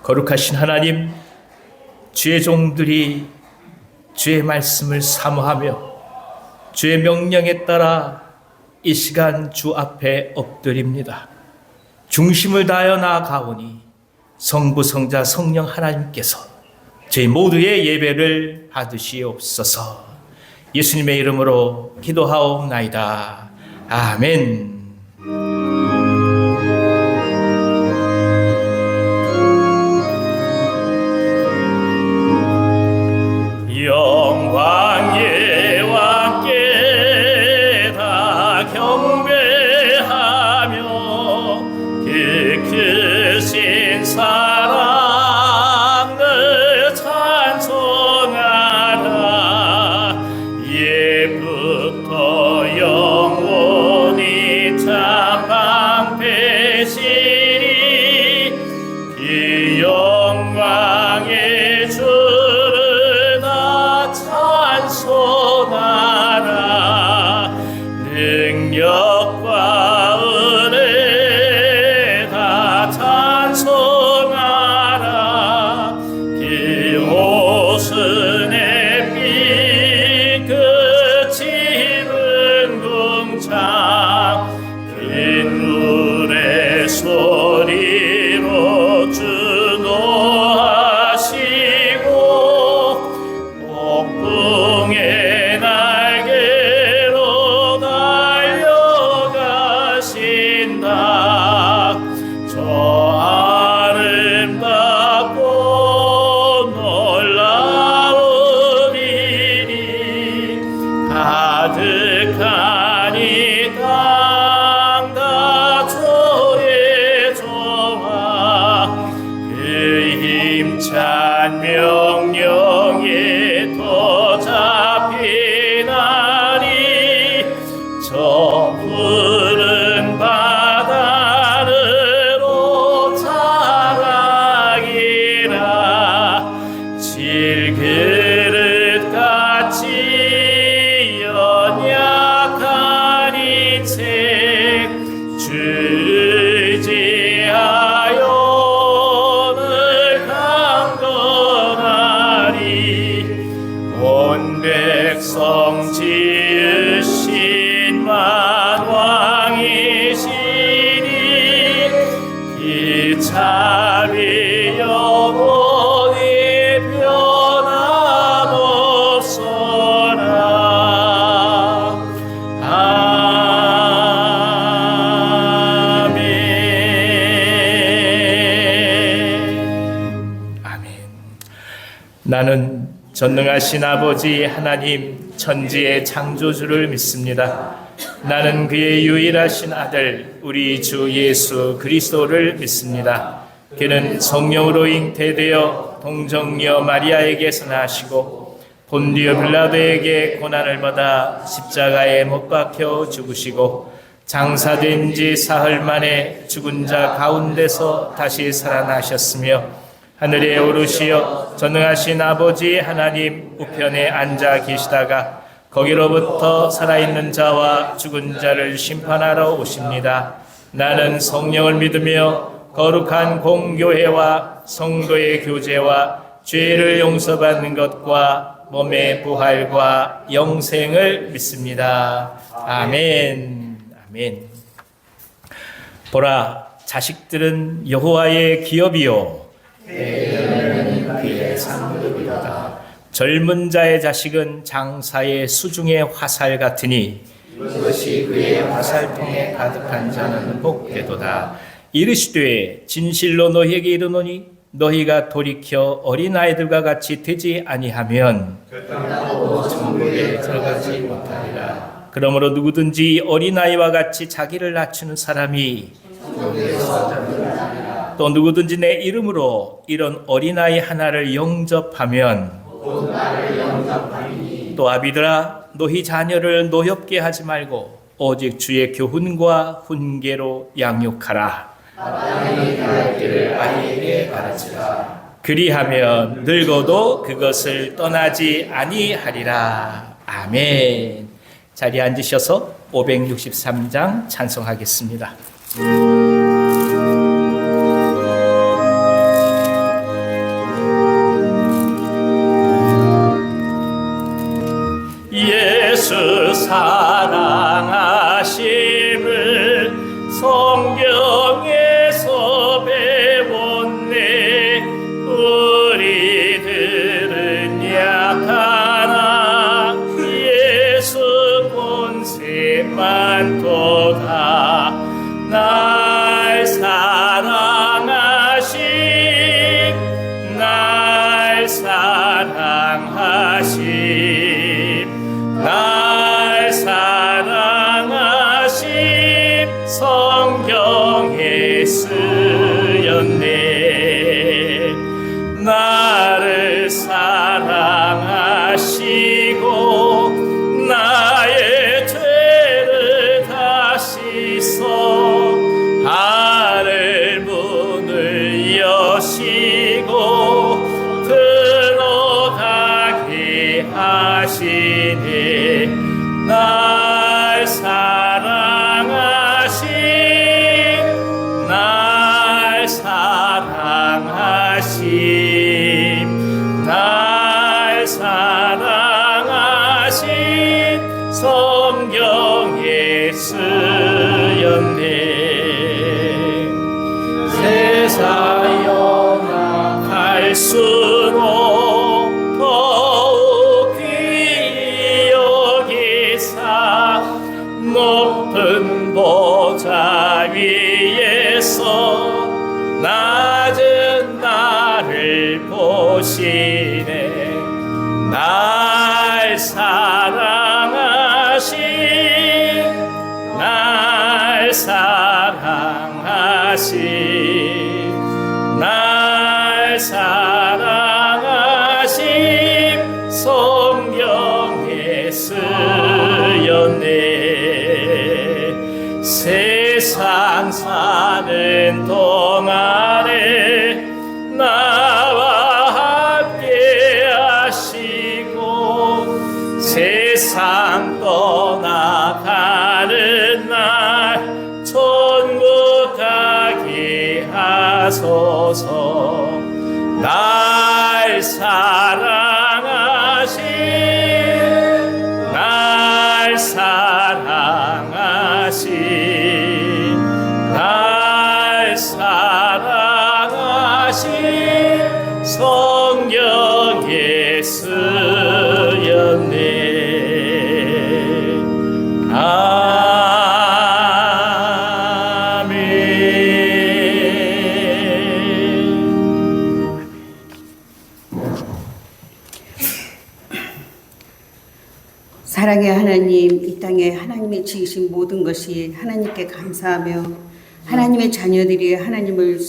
거룩하신 하나님, 주의 종들이 주의 말씀을 사모하며 주의 명령에 따라 이 시간 주 앞에 엎드립니다. 중심을 다하여 나아가오니 성부, 성자, 성령 하나님께서 저희 모두의 예배를 받으시옵소서. 예수님의 이름으로 기도하옵나이다. 아멘. 영광의 왕께 다 경배하며 그 크신 사랑을 찬송하라. 예부터 영원히 참 방패시리 그 영광의 주를 다 찬송하라. 능력과 은혜 다 찬송하라. 그 옷은 햇빛 그 짙은 궁창 큰 물의 소리로 주노하시고 폭풍의 날개로 달려가신다. 저 아름답고 놀라운 일이 가득하니 땅 다 주의 조화 그 힘찬 명령에 더 잡히나니 저 푸른 바다로 자라기라. 질그릇같이 연약한 인생 주를 의지하여 늘 강건하리. 온 백성 지으신 만왕이시니 그 자비 영원히 변함없소라. 아멘. 아멘. 나는 전능하신 아버지 하나님 천지의 창조주를 믿습니다. 나는 그의 유일하신 아들 우리 주 예수 그리스도를 믿습니다. 그는 성령으로 잉태되어 동정녀 마리아에게서 나시고 본디오 빌라도에게 고난을 받아 십자가에 못 박혀 죽으시고 장사된 지 사흘 만에 죽은 자 가운데서 다시 살아나셨으며 하늘에 오르시어 전능하신 아버지 하나님 우편에 앉아 계시다가 거기로부터 살아있는 자와 죽은 자를 심판하러 오십니다. 나는 성령을 믿으며 거룩한 공교회와 성도의 교제와 죄를 용서받는 것과 몸의 부활과 영생을 믿습니다. 아멘. 아멘. 보라, 자식들은 여호와의 기업이요 대견은 그의 상급이로다. 젊은 자의 자식은 장사의 수중의 화살 같으니 이것이 그의 화살통에 가득한 자는 복되도다. 이르시되 진실로 너희에게 이르노니 너희가 돌이켜 어린아이들과 같이 되지 아니하면 결단코 천국에 들어가지 못하리라. 그러므로 누구든지 어린아이와 같이 자기를 낮추는 사람이 천국에서 들어가리라. 또 누구든지 내 이름으로 이런 어린아이 하나를 영접하면 또 아비들아 너희 자녀를 노엽게 하지 말고 오직 주의 교훈과 훈계로 양육하라. 마땅히 가르칠 길을 아이에게 가르치라. 그리하면 늙어도 그것을 떠나지 아니하리라. 아멘. 자리에 앉으셔서 563장 찬송하겠습니다. 나를 사랑하시고 나의 죄를 다 씻어 하늘 문을 여시고 들어가게 하시네. 날 사랑하신 날 사랑하신 날 사랑하신 성경에 쓰였네. 세상 영악할수록 더욱 귀히 여기사 높은 보좌 위에서 낮은 나를 보시네. 날 사랑하신 날 사랑하신 날 사랑하신 성경에 쓰였네. 세상 사는 동안에 나와 함께 하시고 세상 떠나가는 날 천국 가게 하소서. 날 사랑하신 날 사랑하신 날 사랑하신 성경에 쓰였네. 사랑의 하나님, 이 땅에 하나님이 지으신 모든 것이 하나님께 감사하며 하나님의 자녀들이 하나님을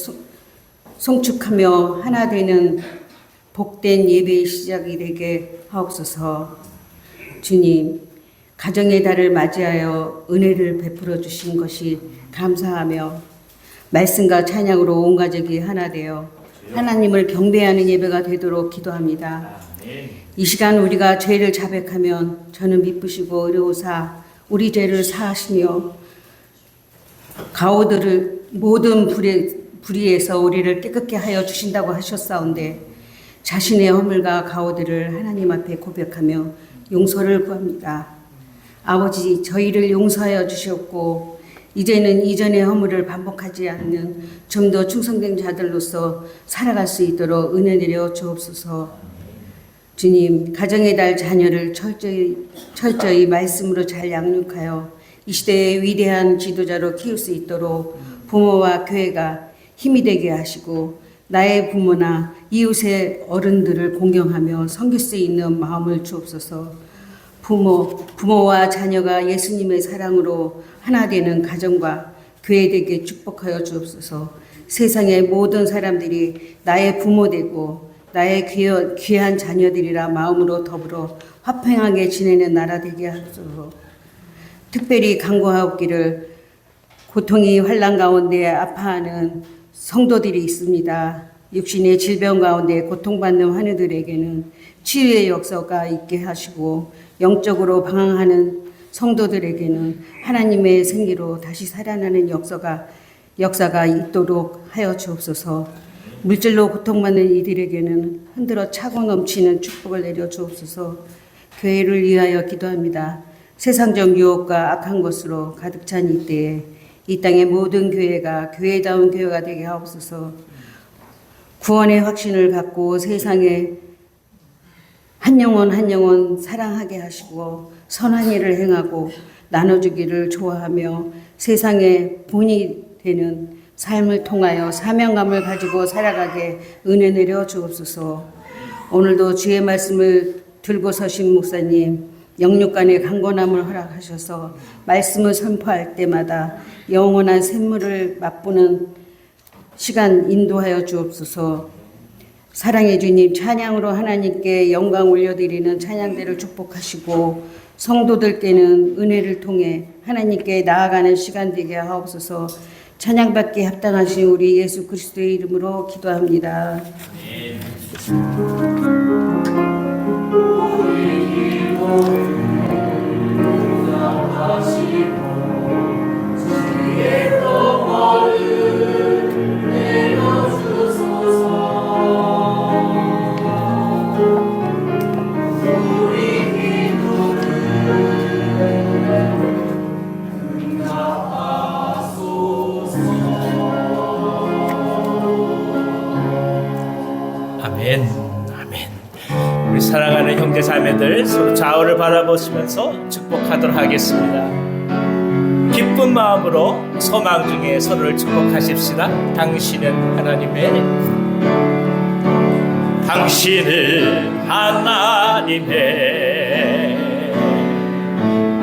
송축하며 하나 되는 복된 예배의 시작이 되게 하옵소서. 주님, 가정의 달을 맞이하여 은혜를 베풀어 주신 것이 감사하며 말씀과 찬양으로 온 가족이 하나 되어 하나님을 경배하는 예배가 되도록 기도합니다. 이 시간 우리가 죄를 자백하면 저는 미쁘시고 의로우사 우리 죄를 사하시며 가오들을 모든 불의에서 우리를 깨끗게 하여 주신다고 하셨사온데 자신의 허물과 가오들을 하나님 앞에 고백하며 용서를 구합니다. 아버지, 저희를 용서하여 주셨고 이제는 이전의 허물을 반복하지 않는 좀 더 충성된 자들로서 살아갈 수 있도록 은혜 내려 주옵소서. 주님, 가정의 달 자녀를 철저히 말씀으로 잘 양육하여 이 시대의 위대한 지도자로 키울 수 있도록 부모와 교회가 힘이 되게 하시고 나의 부모나 이웃의 어른들을 공경하며 섬길 수 있는 마음을 주옵소서. 부모와 자녀가 예수님의 사랑으로 하나 되는 가정과 교회 되게 축복하여 주옵소서. 세상의 모든 사람들이 나의 부모 되고 나의 귀한 자녀들이라 마음으로 더불어 화평하게 지내는 나라 되게 하소서. 특별히 간구하옵기를 고통이 환난 가운데 아파하는 성도들이 있습니다. 육신의 질병 가운데 고통받는 환우들에게는 치유의 역사가 있게 하시고 영적으로 방황하는 성도들에게는 하나님의 생기로 다시 살아나는 역사가 있도록 하여 주옵소서. 물질로 고통받는 이들에게는 흔들어 차고 넘치는 축복을 내려 주옵소서. 교회를 위하여 기도합니다. 세상적 유혹과 악한 것으로 가득 찬 이때에 이 땅의 모든 교회가 교회다운 교회가 되게 하옵소서. 구원의 확신을 갖고 세상에 한 영혼 사랑하게 하시고 선한 일을 행하고 나눠주기를 좋아하며 세상의 본이 되는 삶을 통하여 사명감을 가지고 살아가게 은혜 내려 주옵소서. 오늘도 주의 말씀을 들고 서신 목사님 영육간의 강건함을 허락하셔서 말씀을 선포할 때마다 영원한 샘물을 맛보는 시간 인도하여 주옵소서. 사랑의 주님, 찬양으로 하나님께 영광 올려드리는 찬양대를 축복하시고 성도들께는 은혜를 통해 하나님께 나아가는 시간 되게 하옵소서. 찬양받기에 합당하신 우리 예수 그리스도의 이름으로 기도합니다. 아멘, 아멘. 우리 사랑하는 형제 자매들 서로 좌우를 바라보시면서 축복하도록 하겠습니다. 기쁜 마음으로 소망 중에 서로를 축복하십시다. 당신은 하나님의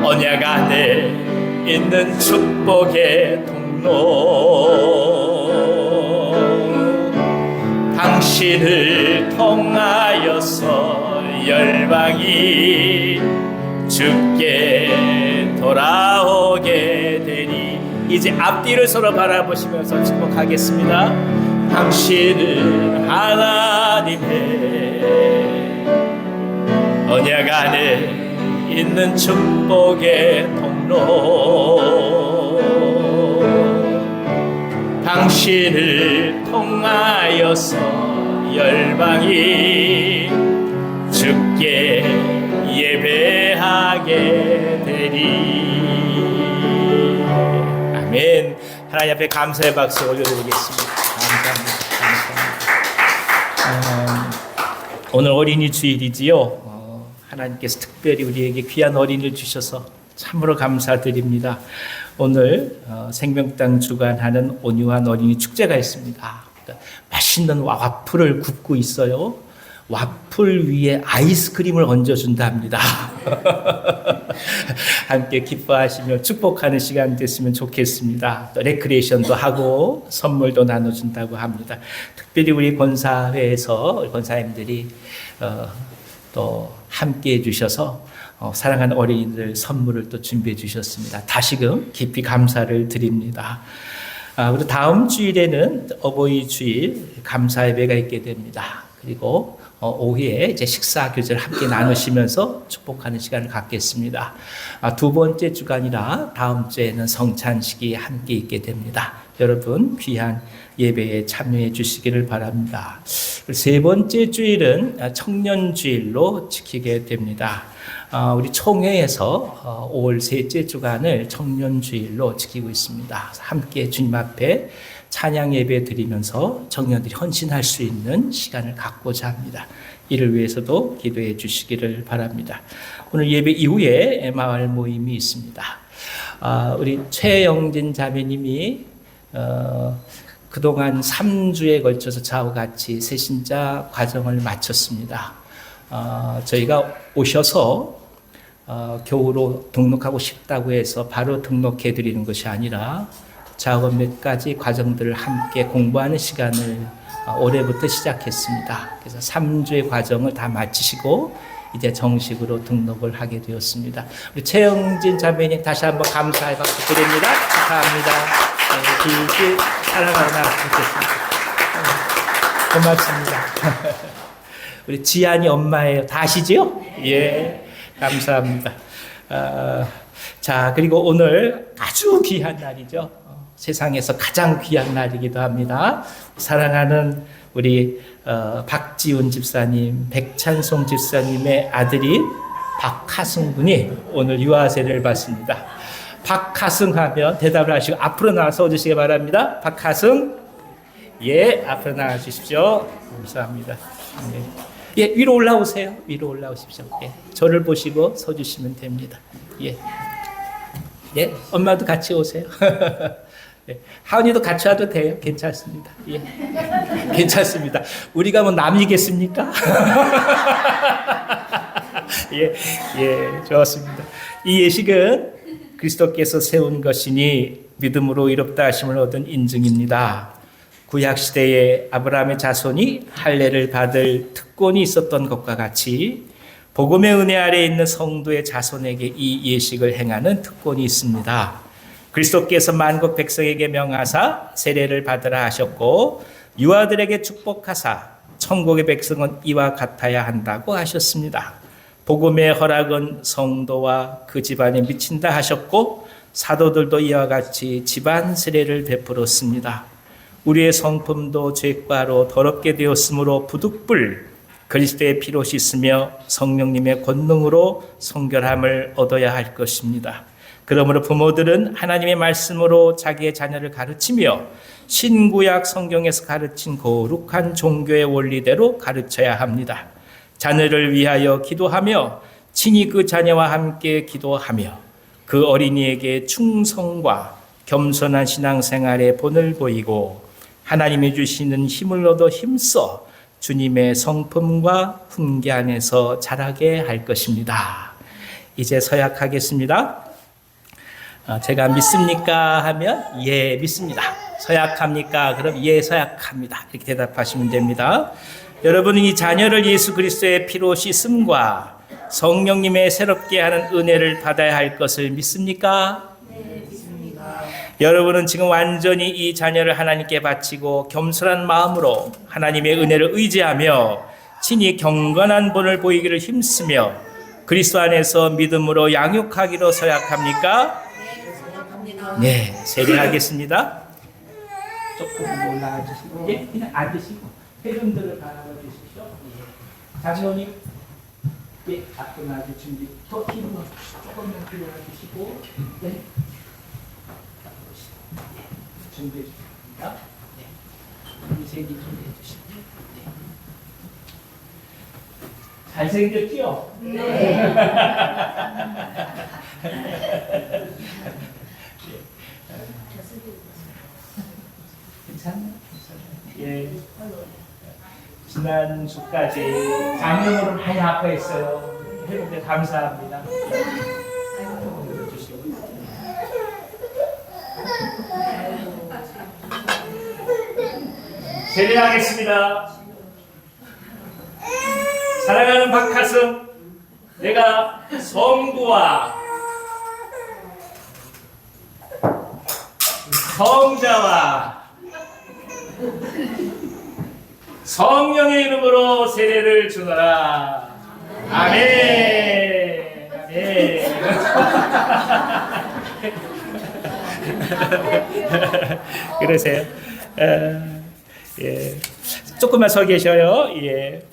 언약 안에 있는 축복의 통로, 당신을 통하여서 열방이 주께 돌아오게 되니. 이제 앞뒤를 서로 바라보시면서 축복하겠습니다. 당신은 하나님의 언약 안에 있는 축복의 통로, 당신을 통하여서 열방이 주께 예배하게 되리. 아멘. 하나님 앞에 감사의 박수 올려드리겠습니다. 감사합니다. 오늘 어린이 주일이지요. 하나님께서 특별히 우리에게 귀한 어린이를 주셔서 참으로 감사드립니다. 오늘 생명땅 주관하는 온유한 어린이 축제가 있습니다. 맛있는 와플을 굽고 있어요. 와플 위에 아이스크림을 얹어준답니다. 함께 기뻐하시며 축복하는 시간 됐으면 좋겠습니다. 또 레크레이션도 하고 선물도 나눠준다고 합니다. 특별히 우리 권사회에서 권사님들이 또 함께 해주셔서 사랑하는 어린이들 선물을 또 준비해 주셨습니다. 다시금 깊이 감사를 드립니다. 그리고 다음 주일에는 어버이 주일 감사 예배가 있게 됩니다. 그리고 오후에 이제 식사 교제를 함께 나누시면서 축복하는 시간을 갖겠습니다. 두 번째 주가 아니라 다음 주에는 성찬식이 함께 있게 됩니다. 여러분 귀한 예배에 참여해 주시기를 바랍니다. 세 번째 주일은 청년주일로 지키게 됩니다. 우리 총회에서 5월 셋째 주간을 청년주일로 지키고 있습니다. 함께 주님 앞에 찬양 예배 드리면서 청년들이 헌신할 수 있는 시간을 갖고자 합니다. 이를 위해서도 기도해 주시기를 바랍니다. 오늘 예배 이후에 마을 모임이 있습니다. 우리 최영진 자매님이 그동안 3주에 걸쳐서 저하고 같이 새신자 과정을 마쳤습니다. 저희가 오셔서 교우로 등록하고 싶다고 해서 바로 등록해 드리는 것이 아니라 저하고 몇 가지 과정들을 함께 공부하는 시간을 올해부터 시작했습니다. 그래서 3주의 과정을 다 마치시고 이제 정식으로 등록을 하게 되었습니다. 우리 최영진 자매님 다시 한번 감사의 박수 드립니다. 축하합니다. 길게 살아가나 좋겠습니다. 고맙습니다. 우리 지안이 엄마예요. 다 아시죠? 예, 감사합니다. 자, 그리고 오늘 아주 귀한 날이죠. 세상에서 가장 귀한 날이기도 합니다. 사랑하는 우리 박지훈 집사님, 백찬송 집사님의 아들이 박하승 군이 오늘 유아세를 받습니다. 박하승 하면 대답을 하시고 앞으로 나와서 주시기 바랍니다. 박하승, 예, 앞으로 나와 주십시오. 감사합니다. 예, 위로 올라오세요. 위로 올라오십시오. 예, 저를 보시고 서 주시면 됩니다. 예, 예, 엄마도 같이 오세요. 예, 하은이도 같이 와도 돼요. 괜찮습니다. 예, 괜찮습니다. 우리가 뭐 남이겠습니까? 예, 예, 좋습니다. 이 예식은 그리스도께서 세운 것이니 믿음으로 의롭다 하심을 얻은 인증입니다. 구약 시대에 아브라함의 자손이 할례를 받을 특권이 있었던 것과 같이 복음의 은혜 아래에 있는 성도의 자손에게 이 예식을 행하는 특권이 있습니다. 그리스도께서 만국 백성에게 명하사 세례를 받으라 하셨고 유아들에게 축복하사 천국의 백성은 이와 같아야 한다고 하셨습니다. 복음의 허락은 성도와 그 집안에 미친다 하셨고 사도들도 이와 같이 집안 세례를 베풀었습니다. 우리의 성품도 죄과로 더럽게 되었으므로 부득불 그리스도의 피로 씻으며 성령님의 권능으로 성결함을 얻어야 할 것입니다. 그러므로 부모들은 하나님의 말씀으로 자기의 자녀를 가르치며 신구약 성경에서 가르친 거룩한 종교의 원리대로 가르쳐야 합니다. 자녀를 위하여 기도하며 친히 그 자녀와 함께 기도하며 그 어린이에게 충성과 겸손한 신앙생활의 본을 보이고 하나님이 주시는 힘을 얻어 힘써 주님의 성품과 훈계 안에서 자라게 할 것입니다. 이제 서약하겠습니다. 제가 믿습니까? 하면 예 믿습니다. 서약합니까? 그럼 예 서약합니다. 이렇게 대답하시면 됩니다. 여러분은 이 자녀를 예수 그리스도의 피로 씻음과 성령님의 새롭게 하는 은혜를 받아야 할 것을 믿습니까? 네, 믿습니다. 여러분은 지금 완전히 이 자녀를 하나님께 바치고 겸손한 마음으로 하나님의 은혜를 의지하며 친히 경건한 본을 보이기를 힘쓰며 그리스도 안에서 믿음으로 양육하기로 서약합니까? 네, 세례하겠습니다. 조금 올라와 주시고, 예, 그냥 앉으시고 회중들을 바라봐 주십시오. 예. 장로님, 예, 앞으로 나주 준비. 더 힘을 조금만 들어와 주시고, 네. 예, 준비해 주십니다. 네. 미세기 준비해 주시고, 네. 잘생겼지요? 네. 괜찮나요? 예. 지난 주까지 장염으로 많이 아파했어요. 회복에 감사합니다. 세례하겠습니다. 사랑하는 박하승, 내가 성부와 성자와 성령의 이름으로 세례를 주노라. 아멘. 아멘. 그러세요. 예. 조금만 서 계셔요. 예.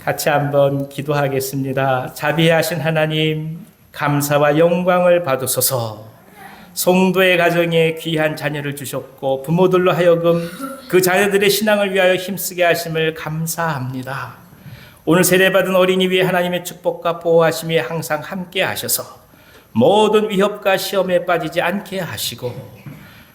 같이 한번 기도하겠습니다. 자비하신 하나님, 감사와 영광을 받으소서. 성도의 가정에 귀한 자녀를 주셨고 부모들로 하여금 그 자녀들의 신앙을 위하여 힘쓰게 하심을 감사합니다. 오늘 세례받은 어린이 위에 하나님의 축복과 보호하심이 항상 함께 하셔서 모든 위협과 시험에 빠지지 않게 하시고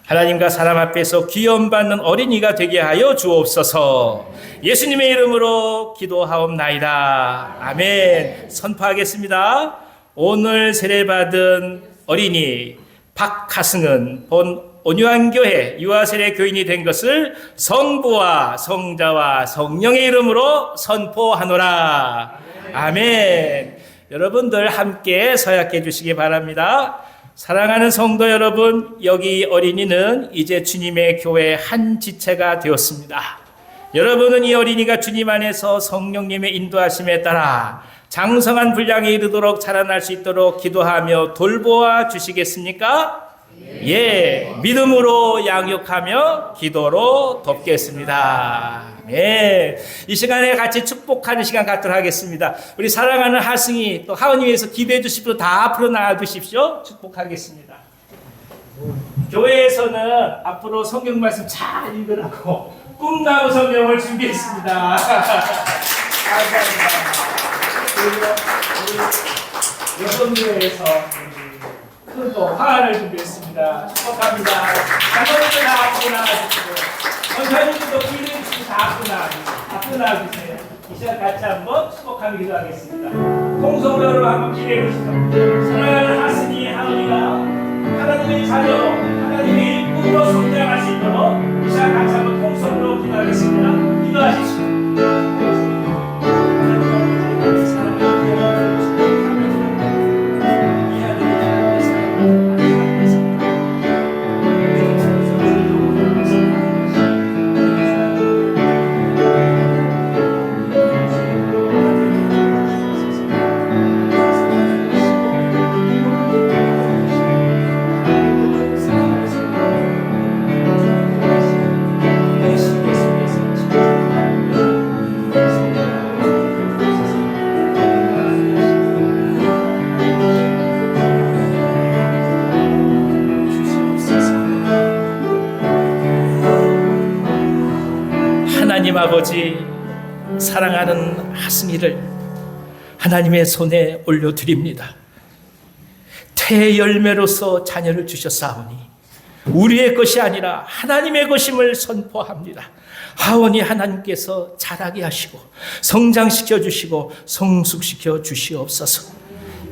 하나님과 사람 앞에서 귀염받는 어린이가 되게 하여 주옵소서. 예수님의 이름으로 기도하옵나이다. 아멘. 선포하겠습니다. 오늘 세례받은 어린이 박하승은 본 온유한교회 유아세례 교인이 된 것을 성부와 성자와 성령의 이름으로 선포하노라. 아멘. 여러분들 함께 서약해 주시기 바랍니다. 사랑하는 성도 여러분, 여기 어린이는 이제 주님의 교회의 한 지체가 되었습니다. 여러분은 이 어린이가 주님 안에서 성령님의 인도하심에 따라 장성한 분량에 이르도록 자라날 수 있도록 기도하며 돌보아 주시겠습니까? 예, 믿음으로 양육하며 기도로 돕겠습니다. 네, 이 시간에 같이 축복하는 시간 갖도록 하겠습니다. 우리 사랑하는 하승이 또 하은이 위해서 기도해 주십시오. 다 앞으로 나와 주십시오. 축복하겠습니다. 교회에서는 앞으로 성경 말씀 잘 읽으라고 꿈나무 성경을 준비했습니다. 감사합니다. 우리 여성교회에서 큰 또 화환을 준비했습니다. 축복합니다. 장로님들 다 앞으로 나와주시고 권사님들도 기도해 주시고 다 앞으로 나와주세요. 이 시간 같이 한번 축복하며 기도하겠습니다. 통성으로 한번 기도해 주시죠. 사랑하는 하승이 하은이가 하나님의 자녀로 하나님의 일꾼으로 성장할 수 있도록 이 시간 같이 한번 통성으로 기도하겠습니다. 기도하십시오. 하나님 아버지, 사랑하는 하승이를 하나님의 손에 올려드립니다. 태열매로서 자녀를 주셨사오니 우리의 것이 아니라 하나님의 것임을 선포합니다. 하오니 하나님께서 자라게 하시고 성장시켜 주시고 성숙시켜 주시옵소서.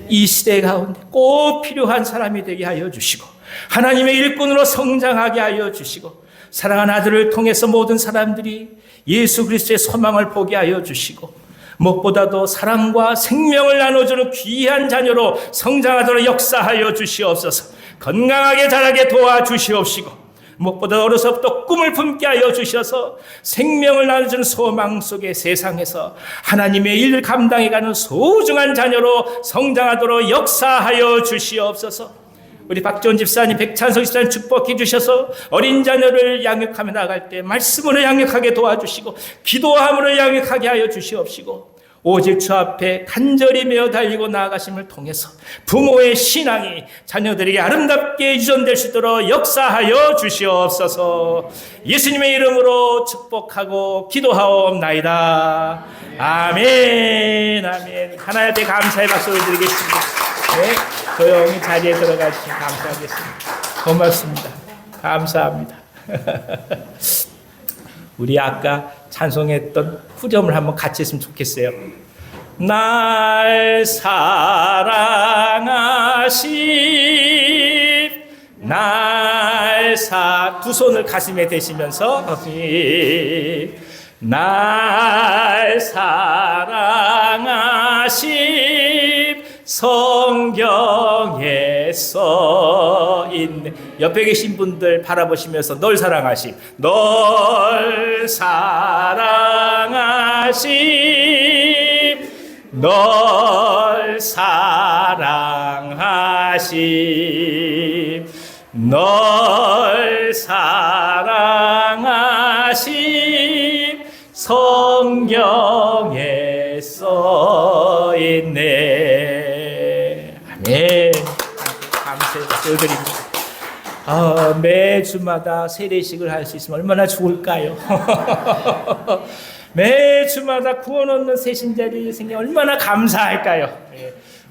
이 시대 가운데 꼭 필요한 사람이 되게 하여 주시고 하나님의 일꾼으로 성장하게 하여 주시고 사랑하는 아들을 통해서 모든 사람들이 예수 그리스도의 소망을 보게 하여 주시고 무엇보다도 사랑과 생명을 나눠주는 귀한 자녀로 성장하도록 역사하여 주시옵소서. 건강하게 자라게 도와주시옵시고 무엇보다 어려서부터 꿈을 품게 하여 주셔서 생명을 나눠주는 소망 속의 세상에서 하나님의 일을 감당해가는 소중한 자녀로 성장하도록 역사하여 주시옵소서. 우리 박지원 집사님, 백찬석 집사님 축복해 주셔서 어린 자녀를 양육하며 나갈 때 말씀으로 양육하게 도와주시고 기도함으로 양육하게 하여 주시옵시고 오직 주 앞에 간절히 메어 달리고 나아가심을 통해서 부모의 신앙이 자녀들에게 아름답게 유전될 수 있도록 역사하여 주시옵소서. 예수님의 이름으로 축복하고 기도하옵나이다. 아멘. 아멘. 하나님께 감사의 박수를 드리겠습니다. 네, 조용히 자리에 들어가 주시면 감사하겠습니다. 고맙습니다. 감사합니다. 우리 아까 찬송했던 후렴을 한번 같이 했으면 좋겠어요. 날 사랑하신 두 손을 가슴에 대시면서 날 사랑하신 성경에 써 있네. 옆에 계신 분들 바라보시면서 널 사랑하심, 널 사랑하심, 널 사랑하심, 널 사랑하심, 성경에 써 있네. 아멘. 감사드립니다. 매주마다 세례식을 할 수 있으면 얼마나 좋을까요? 매주마다 구원 얻는 새신자들이 생겨 얼마나 감사할까요?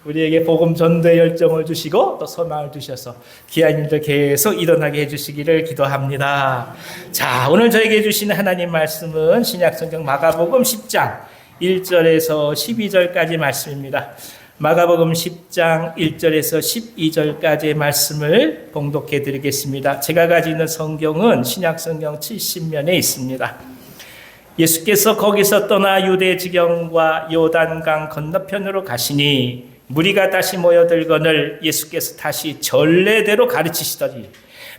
우리에게 복음 전도의 열정을 주시고 또 소망을 주셔서 귀한 일들 계속 일어나게 해주시기를 기도합니다. 자, 오늘 저에게 주시는 하나님 말씀은 신약성경 마가복음 10장 1절에서 12절까지 말씀입니다. 마가복음 10장 1절에서 12절까지의 말씀을 봉독해 드리겠습니다. 제가 가지고 있는 성경은 신약성경 70면에 있습니다. 예수께서 거기서 떠나 유대 지경과 요단강 건너편으로 가시니 무리가 다시 모여들거늘 예수께서 다시 전례대로 가르치시더니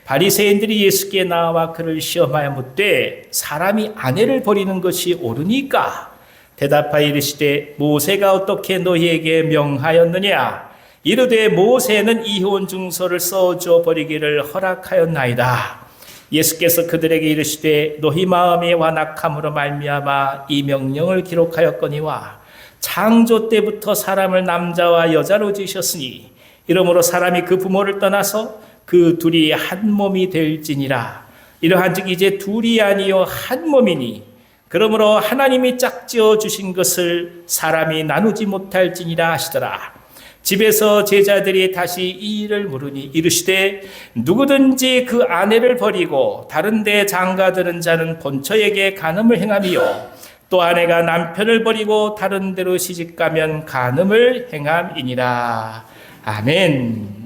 바리새인들이 예수께 나와 그를 시험하여 묻되 사람이 아내를 버리는 것이 옳으니까? 대답하여 이르시되 모세가 어떻게 너희에게 명하였느냐? 이르되 모세는 이혼 증서를 써줘 버리기를 허락하였나이다. 예수께서 그들에게 이르시되 너희 마음이 완악함으로 말미암아 이 명령을 기록하였거니와 창조 때부터 사람을 남자와 여자로 지으셨으니 이러므로 사람이 그 부모를 떠나서 그 둘이 한 몸이 될지니라. 이러한즉 이제 둘이 아니요 한 몸이니 그러므로 하나님이 짝지어 주신 것을 사람이 나누지 못할지니라 하시더라. 집에서 제자들이 다시 이 일을 물으니 이르시되 누구든지 그 아내를 버리고 다른 데 장가드는 자는 본처에게 간음을 행함이요 또 아내가 남편을 버리고 다른 데로 시집가면 간음을 행함이니라. 아멘.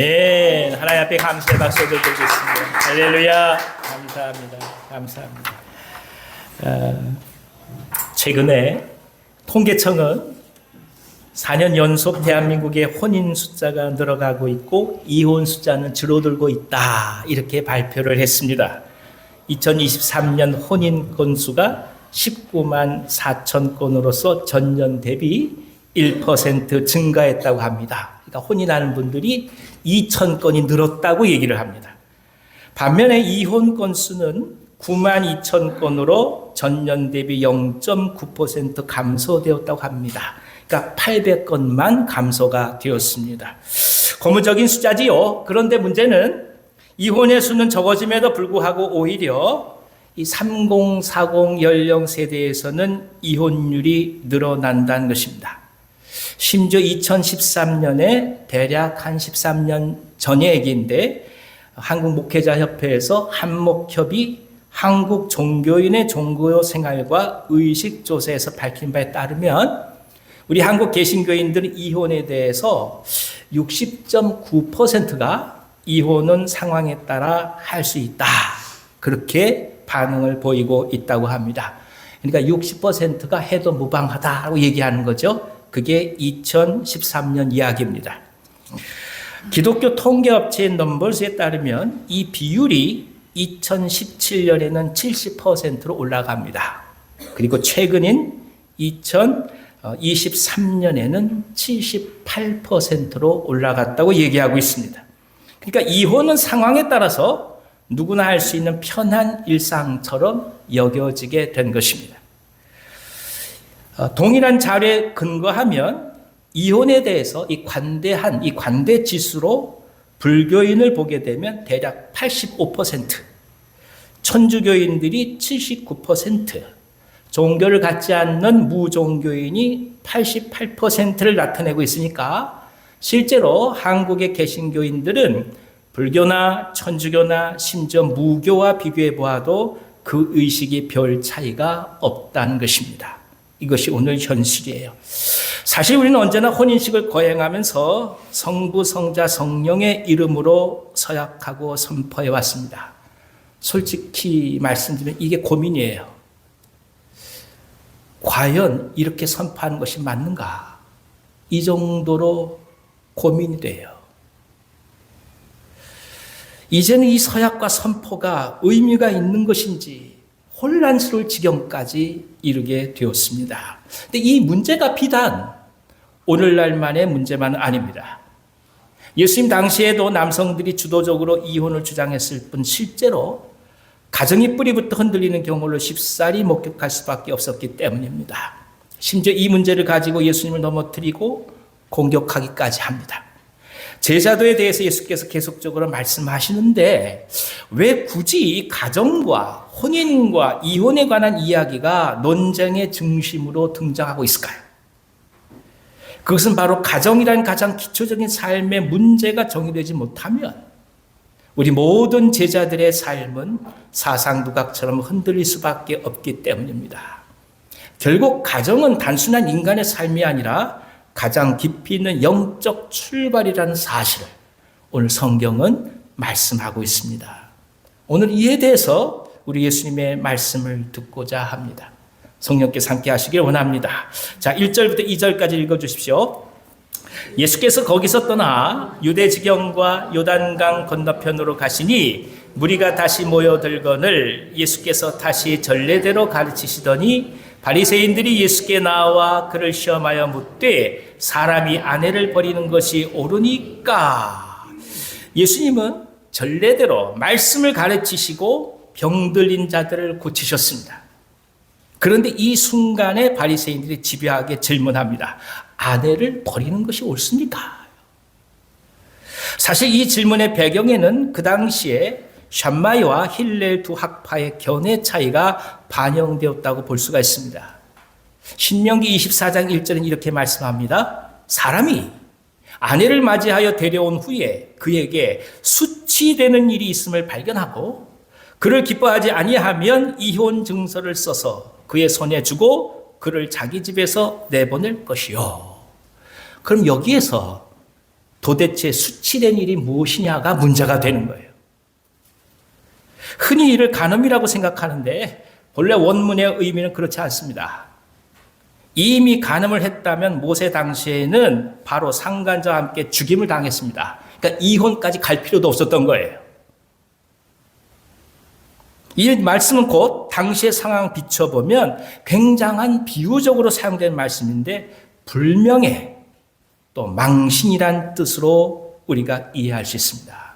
아멘. 하나님 앞에 감사의 박수 드리겠습니다. 할렐루야. 감사합니다. 감사합니다. 최근에 통계청은 4년 연속 대한민국의 혼인 숫자가 늘어가고 있고 이혼 숫자는 줄어들고 있다. 이렇게 발표를 했습니다. 2023년 혼인 건수가 19만 4천 건으로서 전년 대비 1% 증가했다고 합니다. 그러니까 혼인하는 분들이 2천 건이 늘었다고 얘기를 합니다. 반면에 이혼 건수는 9만 2천 건으로 전년 대비 0.9% 감소되었다고 합니다. 그러니까 800건만 감소가 되었습니다. 고무적인 숫자지요. 그런데 문제는 이혼의 수는 적어짐에도 불구하고 오히려 이 30, 40 연령 세대에서는 이혼율이 늘어난다는 것입니다. 심지어 2013년에 대략 한 13년 전의 얘기인데 한국목회자협회에서 한목협이 한국 종교인의 종교 생활과 의식 조사에서 밝힌 바에 따르면 우리 한국 개신교인들은 이혼에 대해서 60.9%가 이혼은 상황에 따라 할 수 있다. 그렇게 반응을 보이고 있다고 합니다. 그러니까 60%가 해도 무방하다고 얘기하는 거죠. 그게 2013년 이야기입니다. 기독교 통계업체인 넘버스에 따르면 이 비율이 2017년에는 70%로 올라갑니다. 그리고 최근인 2023년에는 78%로 올라갔다고 얘기하고 있습니다. 그러니까 이혼은 상황에 따라서 누구나 할 수 있는 편한 일상처럼 여겨지게 된 것입니다. 동일한 자료에 근거하면 이혼에 대해서 이 관대 지수로 불교인을 보게 되면 대략 85%, 천주교인들이 79%, 종교를 갖지 않는 무종교인이 88%를 나타내고 있으니까 실제로 한국의 개신교인들은 불교나 천주교나 심지어 무교와 비교해 보아도 그 의식이 별 차이가 없다는 것입니다. 이것이 오늘 현실이에요. 사실 우리는 언제나 혼인식을 거행하면서 성부, 성자, 성령의 이름으로 서약하고 선포해 왔습니다. 솔직히 말씀드리면 이게 고민이에요. 과연 이렇게 선포하는 것이 맞는가? 이 정도로 고민이 돼요. 이제는 이 서약과 선포가 의미가 있는 것인지 혼란스러울 지경까지 이르게 되었습니다. 근데 이 문제가 비단 오늘날만의 문제만은 아닙니다. 예수님 당시에도 남성들이 주도적으로 이혼을 주장했을 뿐 실제로 가정의 뿌리부터 흔들리는 경우를 쉽사리 목격할 수밖에 없었기 때문입니다. 심지어 이 문제를 가지고 예수님을 넘어뜨리고 공격하기까지 합니다. 제자도에 대해서 예수께서 계속적으로 말씀하시는데 왜 굳이 가정과 혼인과 이혼에 관한 이야기가 논쟁의 중심으로 등장하고 있을까요? 그것은 바로 가정이라는 가장 기초적인 삶의 문제가 정의되지 못하면 우리 모든 제자들의 삶은 사상두각처럼 흔들릴 수밖에 없기 때문입니다. 결국 가정은 단순한 인간의 삶이 아니라 가장 깊이 있는 영적 출발이라는 사실을 오늘 성경은 말씀하고 있습니다. 오늘 이에 대해서 우리 예수님의 말씀을 듣고자 합니다. 성령께서 함께 하시길 원합니다. 자, 1절부터 2절까지 읽어주십시오. 예수께서 거기서 떠나 유대 지경과 요단강 건너편으로 가시니 무리가 다시 모여들거늘 예수께서 다시 전례대로 가르치시더니 바리새인들이 예수께 나와 그를 시험하여 묻되 사람이 아내를 버리는 것이 옳으니까. 예수님은 전례대로 말씀을 가르치시고 병들린 자들을 고치셨습니다. 그런데 이 순간에 바리새인들이 집요하게 질문합니다. 아내를 버리는 것이 옳습니까? 사실 이 질문의 배경에는 그 당시에 샴마이와 힐렐 두 학파의 견해 차이가 반영되었다고 볼 수가 있습니다. 신명기 24장 1절은 이렇게 말씀합니다. 사람이 아내를 맞이하여 데려온 후에 그에게 수치되는 일이 있음을 발견하고 그를 기뻐하지 아니하면 이혼 증서를 써서 그의 손에 주고 그를 자기 집에서 내보낼 것이요. 그럼 여기에서 도대체 수치된 일이 무엇이냐가 문제가 되는 거예요. 흔히 이를 간음이라고 생각하는데 본래 원문의 의미는 그렇지 않습니다. 이미 간음을 했다면 모세 당시에는 바로 상간자와 함께 죽임을 당했습니다. 그러니까 이혼까지 갈 필요도 없었던 거예요. 이 말씀은 곧 당시의 상황 비춰보면 굉장한 비유적으로 사용된 말씀인데 불명예 또 망신이란 뜻으로 우리가 이해할 수 있습니다.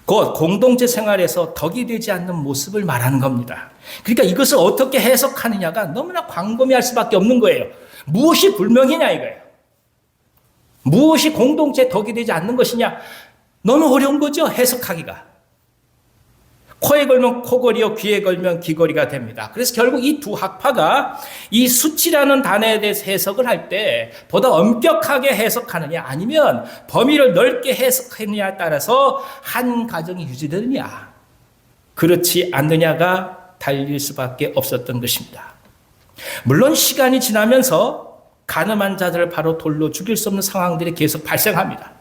곧 공동체 생활에서 덕이 되지 않는 모습을 말하는 겁니다. 그러니까 이것을 어떻게 해석하느냐가 너무나 광범위할 수밖에 없는 거예요. 무엇이 불명예냐 이거예요. 무엇이 공동체 덕이 되지 않는 것이냐. 너무 어려운 거죠, 해석하기가. 코에 걸면 코걸이요, 귀에 걸면 귀걸이가 됩니다. 그래서 결국 이 두 학파가 이 수치라는 단어에 대해서 해석을 할 때 보다 엄격하게 해석하느냐 아니면 범위를 넓게 해석하느냐에 따라서 한 가정이 유지되느냐 그렇지 않느냐가 달릴 수밖에 없었던 것입니다. 물론 시간이 지나면서 간음한 자들을 바로 돌로 죽일 수 없는 상황들이 계속 발생합니다.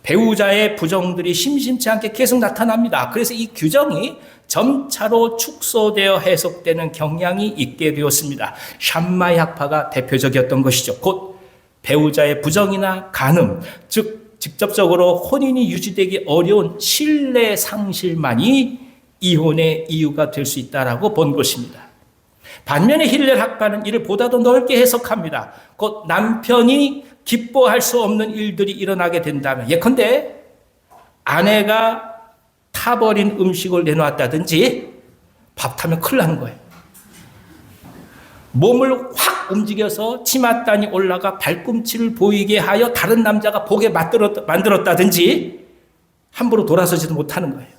배우자의 부정들이 심심치 않게 계속 나타납니다. 그래서 이 규정이 점차로 축소되어 해석되는 경향이 있게 되었습니다. 샴마이 학파가 대표적이었던 것이죠. 곧 배우자의 부정이나 간음, 즉 직접적으로 혼인이 유지되기 어려운 신뢰 상실만이 이혼의 이유가 될 수 있다라고 본 것입니다. 반면에 힐렐 학파는 이를 보다 더 넓게 해석합니다. 곧 남편이 기뻐할 수 없는 일들이 일어나게 된다면 예컨대 아내가 타버린 음식을 내놓았다든지 밥 타면 큰일 나는 거예요. 몸을 확 움직여서 치맛단이 올라가 발꿈치를 보이게 하여 다른 남자가 보게 만들었다든지 함부로 돌아서지도 못하는 거예요.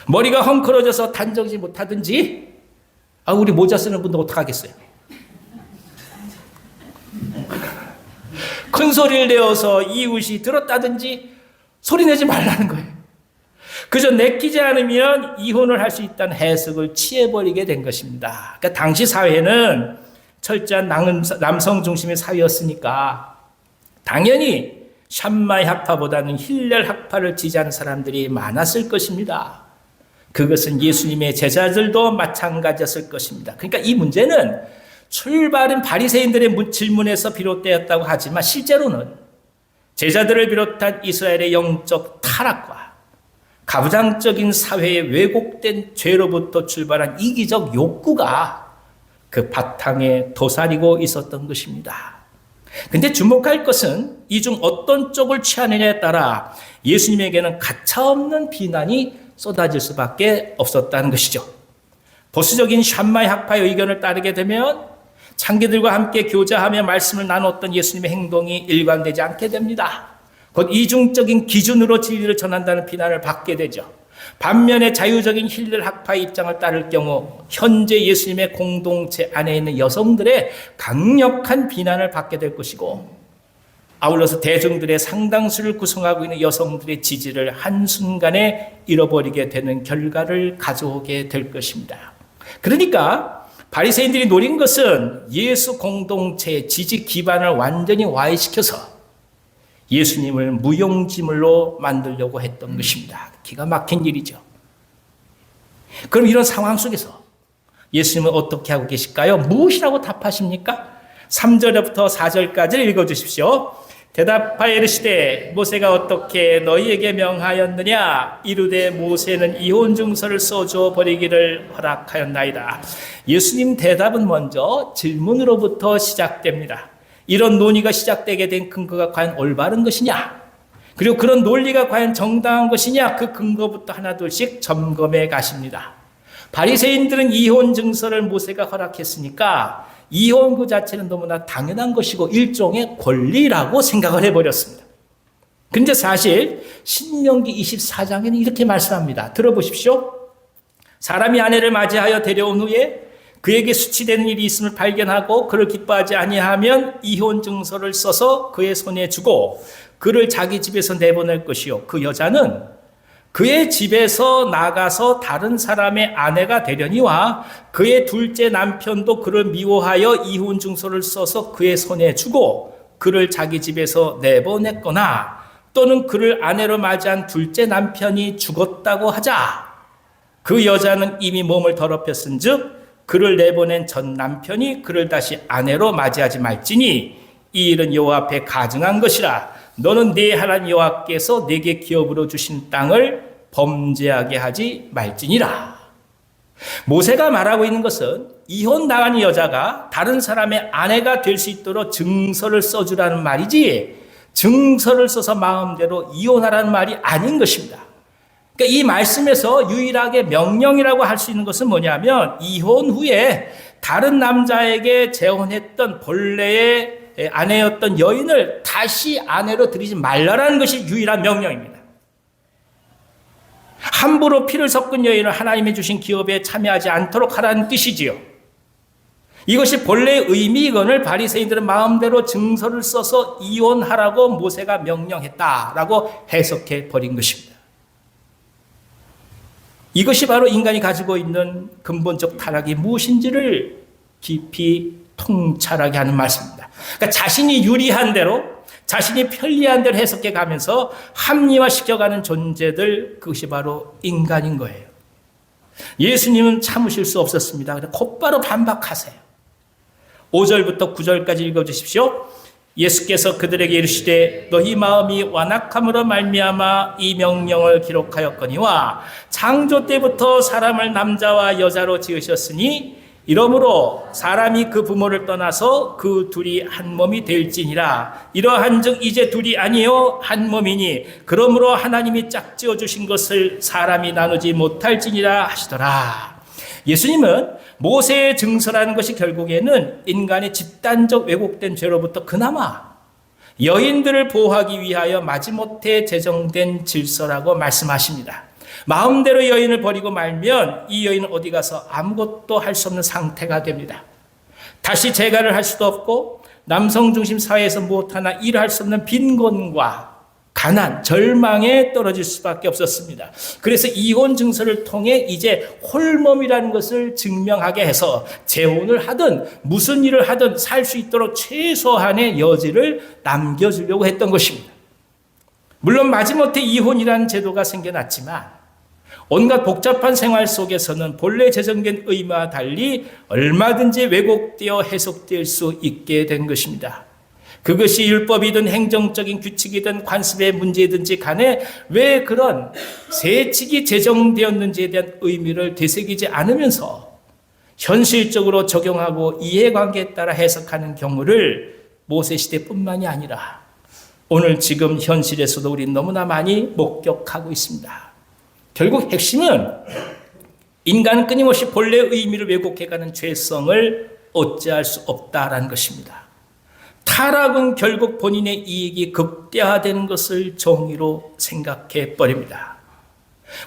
머리가 헝클어져서 단정지 못하든지 우리 모자 쓰는 분들 어떡하겠어요? 큰 소리를 내어서 이웃이 들었다든지 소리 내지 말라는 거예요. 그저 내키지 않으면 이혼을 할 수 있다는 해석을 취해버리게 된 것입니다. 그러니까 당시 사회는 철저한 남성 중심의 사회였으니까 당연히 샴마이 학파보다는 힐렐 학파를 지지하는 사람들이 많았을 것입니다. 그것은 예수님의 제자들도 마찬가지였을 것입니다. 그러니까 이 문제는 출발은 바리새인들의 질문에서 비롯되었다고 하지만 실제로는 제자들을 비롯한 이스라엘의 영적 타락과 가부장적인 사회의 왜곡된 죄로부터 출발한 이기적 욕구가 그 바탕에 도사리고 있었던 것입니다. 근데 주목할 것은 이 중 어떤 쪽을 취하느냐에 따라 예수님에게는 가차없는 비난이 쏟아질 수밖에 없었다는 것이죠. 보수적인 샴마이 학파의 의견을 따르게 되면 창기들과 함께 교제하며 말씀을 나눴던 예수님의 행동이 일관되지 않게 됩니다. 곧 이중적인 기준으로 진리를 전한다는 비난을 받게 되죠. 반면에 자유적인 힐렐 학파의 입장을 따를 경우 현재 예수님의 공동체 안에 있는 여성들의 강력한 비난을 받게 될 것이고 아울러서 대중들의 상당수를 구성하고 있는 여성들의 지지를 한순간에 잃어버리게 되는 결과를 가져오게 될 것입니다. 그러니까 바리새인들이 노린 것은 예수 공동체의 지지 기반을 완전히 와해시켜서 예수님을 무용지물로 만들려고 했던 것입니다. 기가 막힌 일이죠. 그럼 이런 상황 속에서 예수님은 어떻게 하고 계실까요? 무엇이라고 답하십니까? 3절부터 4절까지를 읽어주십시오. 대답하여 이르시되 모세가 어떻게 너희에게 명하였느냐? 이르되 모세는 이혼 증서를 써줘 버리기를 허락하였나이다. 예수님 대답은 먼저 질문으로부터 시작됩니다. 이런 논의가 시작되게 된 근거가 과연 올바른 것이냐? 그리고 그런 논리가 과연 정당한 것이냐? 그 근거부터 하나둘씩 점검해 가십니다. 바리새인들은 이혼 증서를 모세가 허락했으니까 이혼 그 자체는 너무나 당연한 것이고 일종의 권리라고 생각을 해버렸습니다. 근데 사실 신명기 24장에는 이렇게 말씀합니다. 들어보십시오. 사람이 아내를 맞이하여 데려온 후에 그에게 수치되는 일이 있음을 발견하고 그를 기뻐하지 아니하면 이혼 증서를 써서 그의 손에 주고 그를 자기 집에서 내보낼 것이요. 그 여자는 그의 집에서 나가서 다른 사람의 아내가 되려니와 그의 둘째 남편도 그를 미워하여 이혼 증서를 써서 그의 손에 주고 그를 자기 집에서 내보냈거나 또는 그를 아내로 맞이한 둘째 남편이 죽었다고 하자 그 여자는 이미 몸을 더럽혔은즉 그를 내보낸 전 남편이 그를 다시 아내로 맞이하지 말지니 이 일은 여호와 앞에 가증한 것이라. 너는 네 하나님 여호와께서 네게 기업으로 주신 땅을 범죄하게 하지 말지니라. 모세가 말하고 있는 것은 이혼 당한 여자가 다른 사람의 아내가 될 수 있도록 증서를 써주라는 말이지 증서를 써서 마음대로 이혼하라는 말이 아닌 것입니다. 그러니까 이 말씀에서 유일하게 명령이라고 할 수 있는 것은 뭐냐면 이혼 후에 다른 남자에게 재혼했던 본래의 아내였던 여인을 다시 아내로 들이지 말라라는 것이 유일한 명령입니다. 함부로 피를 섞은 여인을 하나님이 주신 기업에 참여하지 않도록 하라는 뜻이지요. 이것이 본래의 의미이건을 바리새인들은 마음대로 증서를 써서 이혼하라고 모세가 명령했다라고 해석해 버린 것입니다. 이것이 바로 인간이 가지고 있는 근본적 타락이 무엇인지를 깊이 통찰하게 하는 말씀입니다. 그러니까 자신이 유리한 대로, 자신이 편리한 대로 해석해 가면서 합리화시켜가는 존재들, 그것이 바로 인간인 거예요. 예수님은 참으실 수 없었습니다. 그래서 곧바로 반박하세요. 5절부터 9절까지 읽어주십시오. 예수께서 그들에게 이르시되 너희 마음이 완악함으로 말미암아 이 명령을 기록하였거니와 창조 때부터 사람을 남자와 여자로 지으셨으니 이러므로 사람이 그 부모를 떠나서 그 둘이 한 몸이 될지니라. 이러한즉 이제 둘이 아니요 한 몸이니 그러므로 하나님이 짝지어 주신 것을 사람이 나누지 못할지니라 하시더라. 예수님은 모세의 증서라는 것이 결국에는 인간의 집단적 왜곡된 죄로부터 그나마 여인들을 보호하기 위하여 마지못해 제정된 질서라고 말씀하십니다. 마음대로 여인을 버리고 말면 이 여인은 어디 가서 아무것도 할 수 없는 상태가 됩니다. 다시 재가를 할 수도 없고 남성 중심 사회에서 무엇 하나 일할 수 없는 빈곤과 가난, 절망에 떨어질 수밖에 없었습니다. 그래서 이혼 증서를 통해 이제 홀몸이라는 것을 증명하게 해서 재혼을 하든 무슨 일을 하든 살 수 있도록 최소한의 여지를 남겨주려고 했던 것입니다. 물론 마지못해 이혼이라는 제도가 생겨났지만 온갖 복잡한 생활 속에서는 본래 제정된 의무와 달리 얼마든지 왜곡되어 해석될 수 있게 된 것입니다. 그것이 율법이든 행정적인 규칙이든 관습의 문제든지 간에 왜 그런 세칙이 제정되었는지에 대한 의미를 되새기지 않으면서 현실적으로 적용하고 이해관계에 따라 해석하는 경우를 모세시대뿐만이 아니라 오늘 지금 현실에서도 우리 너무나 많이 목격하고 있습니다. 결국 핵심은 인간은 끊임없이 본래의 의미를 왜곡해가는 죄성을 어찌할 수 없다라는 것입니다. 타락은 결국 본인의 이익이 극대화되는 것을 정의로 생각해 버립니다.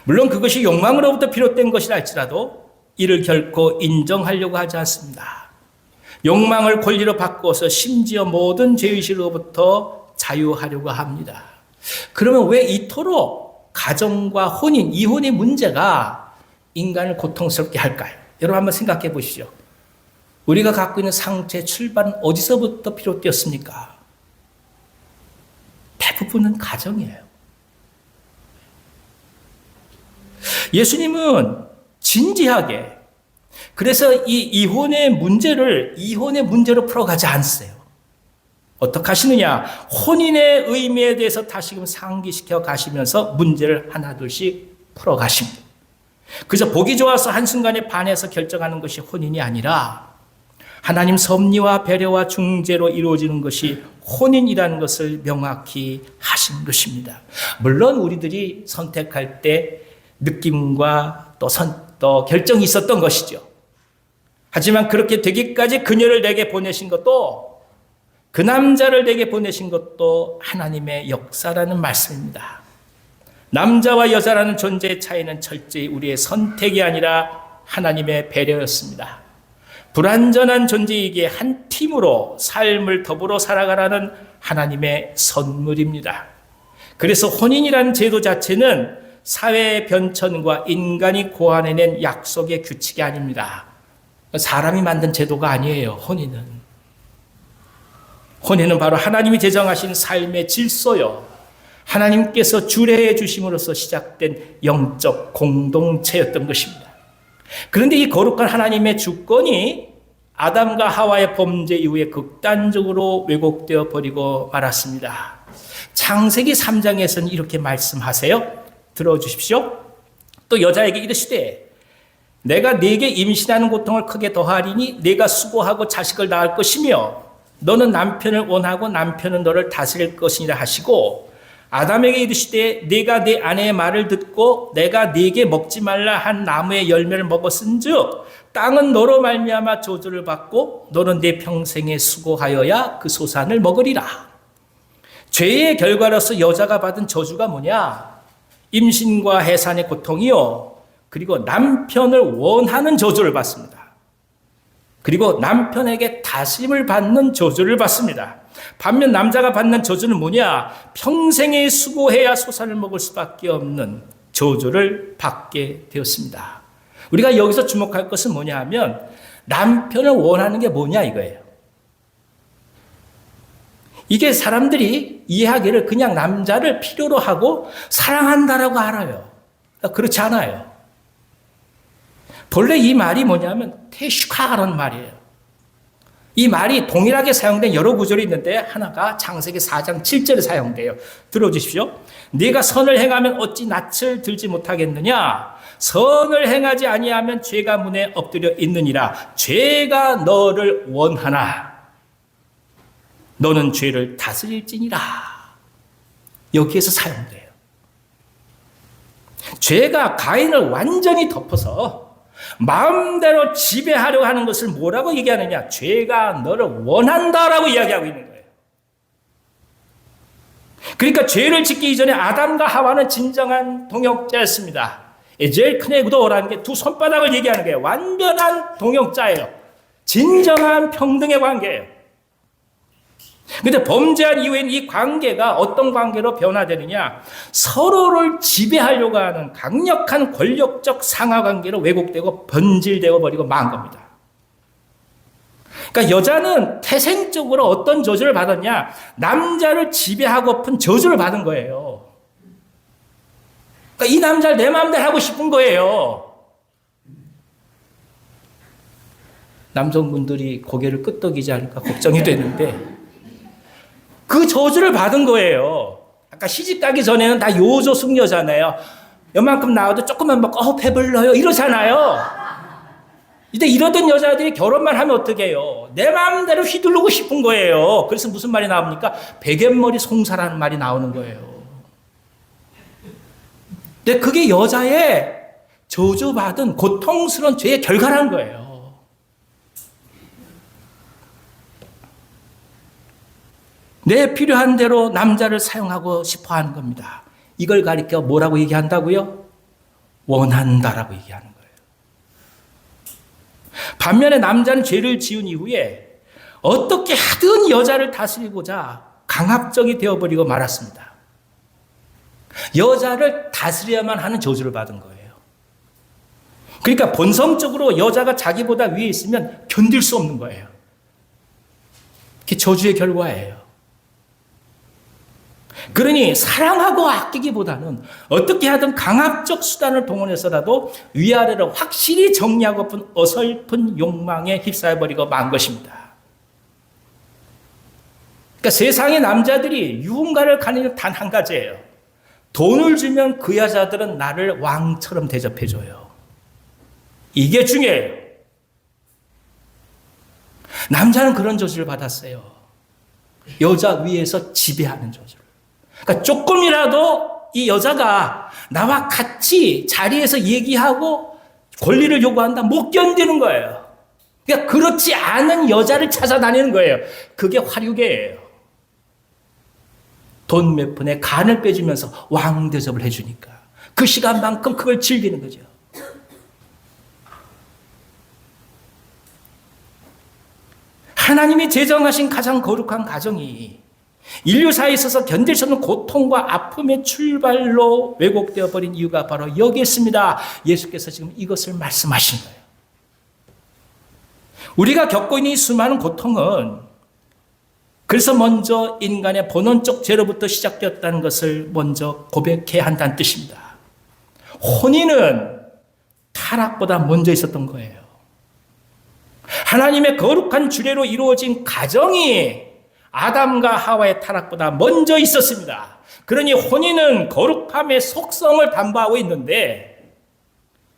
물론 그것이 욕망으로부터 비롯된 것이라 할지라도 이를 결코 인정하려고 하지 않습니다. 욕망을 권리로 바꿔서 심지어 모든 죄의식으로부터 자유하려고 합니다. 그러면 왜 이토록 가정과 혼인, 이혼의 문제가 인간을 고통스럽게 할까요? 여러분 한번 생각해 보시죠. 우리가 갖고 있는 상처의 출발은 어디서부터 비롯되었습니까? 대부분은 가정이에요. 예수님은 진지하게 그래서 이 이혼의 문제로 풀어가지 않으세요. 어떻게 하시느냐? 혼인의 의미에 대해서 다시금 상기시켜 가시면서 문제를 하나둘씩 풀어가십니다. 그저 보기 좋아서 한순간에 반해서 결정하는 것이 혼인이 아니라 하나님 섭리와 배려와 중재로 이루어지는 것이 혼인이라는 것을 명확히 하신 것입니다. 물론 우리들이 선택할 때 느낌과 또 결정이 있었던 것이죠. 하지만 그렇게 되기까지 그녀를 내게 보내신 것도 그 남자를 내게 보내신 것도 하나님의 역사라는 말씀입니다. 남자와 여자라는 존재의 차이는 철저히 우리의 선택이 아니라 하나님의 배려였습니다. 불완전한 존재이기에 한 팀으로 삶을 더불어 살아가라는 하나님의 선물입니다. 그래서 혼인이라는 제도 자체는 사회의 변천과 인간이 고안해낸 약속의 규칙이 아닙니다. 사람이 만든 제도가 아니에요, 혼인은. 혼인은 바로 하나님이 제정하신 삶의 질서요. 하나님께서 주례해 주심으로써 시작된 영적 공동체였던 것입니다. 그런데 이 거룩한 하나님의 주권이 아담과 하와의 범죄 이후에 극단적으로 왜곡되어 버리고 말았습니다. 창세기 3장에서는 이렇게 말씀하세요. 들어주십시오. 또 여자에게 이르시되 내가 네게 임신하는 고통을 크게 더하리니 네가 수고하고 자식을 낳을 것이며 너는 남편을 원하고 남편은 너를 다스릴 것이니라 하시고 아담에게 이르시되 네가 네 아내의 말을 듣고 내가 네게 먹지 말라 한 나무의 열매를 먹었은즉 땅은 너로 말미암아 저주를 받고 너는 내 평생에 수고하여야 그 소산을 먹으리라. 죄의 결과로서 여자가 받은 저주가 뭐냐? 임신과 해산의 고통이요. 그리고 남편을 원하는 저주를 받습니다. 그리고 남편에게 다스림을 받는 저주를 받습니다. 반면 남자가 받는 저주는 뭐냐? 평생에 수고해야 소산을 먹을 수밖에 없는 저주를 받게 되었습니다. 우리가 여기서 주목할 것은 뭐냐 하면 남편을 원하는 게 뭐냐 이거예요. 이게 사람들이 이해하기를 그냥 남자를 필요로 하고 사랑한다라고 알아요. 그렇지 않아요. 본래 이 말이 뭐냐면 테슈카라는 말이에요. 이 말이 동일하게 사용된 여러 구절이 있는데 하나가 창세기 4장 7절에 사용돼요. 들어주십시오. 네가 선을 행하면 어찌 낯을 들지 못하겠느냐? 선을 행하지 아니하면 죄가 문에 엎드려 있느니라. 죄가 너를 원하나 너는 죄를 다스릴지니라. 여기에서 사용돼요. 죄가 가인을 완전히 덮어서 마음대로 지배하려고 하는 것을 뭐라고 얘기하느냐? 죄가 너를 원한다라고 이야기하고 있는 거예요. 그러니까 죄를 짓기 이전에 아담과 하와는 진정한 동역자였습니다. 제일 큰 애구도라는 게 두 손바닥을 얘기하는 거예요. 완전한 동역자예요. 진정한 평등의 관계예요. 그런데 범죄한 이후엔 이 관계가 어떤 관계로 변화되느냐? 서로를 지배하려고 하는 강력한 권력적 상하관계로 왜곡되고 번질되어 버리고 만 겁니다. 그러니까 여자는 태생적으로 어떤 저주를 받았냐? 남자를 지배하고픈 저주를 받은 거예요. 그러니까 이 남자를 내 마음대로 하고 싶은 거예요. 남성분들이 고개를 끄덕이지 않을까 걱정이 되는데 그 저주를 받은 거예요. 아까 시집 가기 전에는 다 요조 숙녀잖아요. 요만큼 나와도 조금만 먹고 배불러요 이러잖아요. 이제 이러던 여자들이 결혼만 하면 어떻게 해요? 내 마음대로 휘두르고 싶은 거예요. 그래서 무슨 말이 나옵니까? 베갯머리 송사라는 말이 나오는 거예요. 근데 그게 여자의 저주받은 고통스러운 죄의 결과라는 거예요. 내 필요한 대로 남자를 사용하고 싶어 하는 겁니다. 이걸 가리켜 뭐라고 얘기한다고요? 원한다라고 얘기하는 거예요. 반면에 남자는 죄를 지은 이후에 어떻게 하든 여자를 다스리고자 강압적이 되어버리고 말았습니다. 여자를 다스려야만 하는 저주를 받은 거예요. 그러니까 본성적으로 여자가 자기보다 위에 있으면 견딜 수 없는 거예요. 그게 저주의 결과예요. 그러니 사랑하고 아끼기보다는 어떻게 하든 강압적 수단을 동원해서라도 위아래를 확실히 정리하고픈 어설픈 욕망에 휩싸여버리고 만 것입니다. 그러니까 세상의 남자들이 유흥가를 가는 일 단 한 가지예요. 돈을 주면 그 여자들은 나를 왕처럼 대접해줘요. 이게 중요해요. 남자는 그런 저주를 받았어요. 여자 위에서 지배하는 저주를. 그러니까 조금이라도 이 여자가 나와 같이 자리에서 얘기하고 권리를 요구한다 못 견디는 거예요. 그러니까 그렇지 않은 여자를 찾아다니는 거예요. 그게 화류계예요. 돈 몇 푼에 간을 빼주면서 왕 대접을 해주니까 그 시간만큼 그걸 즐기는 거죠. 하나님이 제정하신 가장 거룩한 가정이 인류사에 있어서 견딜 수 없는 고통과 아픔의 출발로 왜곡되어 버린 이유가 바로 여기 있습니다. 예수께서 지금 이것을 말씀하신 거예요. 우리가 겪고 있는 이 수많은 고통은 그래서 먼저 인간의 본원적 죄로부터 시작되었다는 것을 먼저 고백해야 한다는 뜻입니다. 혼인은 타락보다 먼저 있었던 거예요. 하나님의 거룩한 주례로 이루어진 가정이 아담과 하와의 타락보다 먼저 있었습니다. 그러니 혼인은 거룩함의 속성을 담보하고 있는데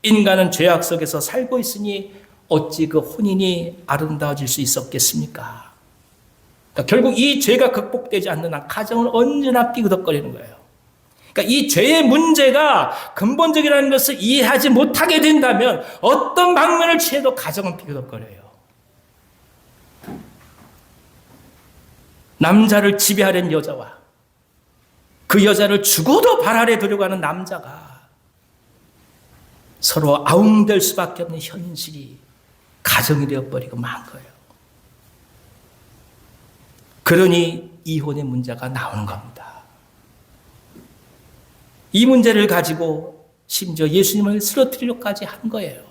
인간은 죄악 속에서 살고 있으니 어찌 그 혼인이 아름다워질 수 있었겠습니까? 그러니까 결국 이 죄가 극복되지 않는 한 가정은 언제나 삐그덕거리는 거예요. 그러니까 이 죄의 문제가 근본적이라는 것을 이해하지 못하게 된다면 어떤 방면을 취해도 가정은 삐그덕거려요. 남자를 지배하려는 여자와 그 여자를 죽어도 발 아래 두려고 하는 남자가 서로 아웅될 수밖에 없는 현실이 가정이 되어버리고 만 거예요. 그러니 이혼의 문제가 나오는 겁니다. 이 문제를 가지고 심지어 예수님을 쓰러뜨리려까지 한 거예요.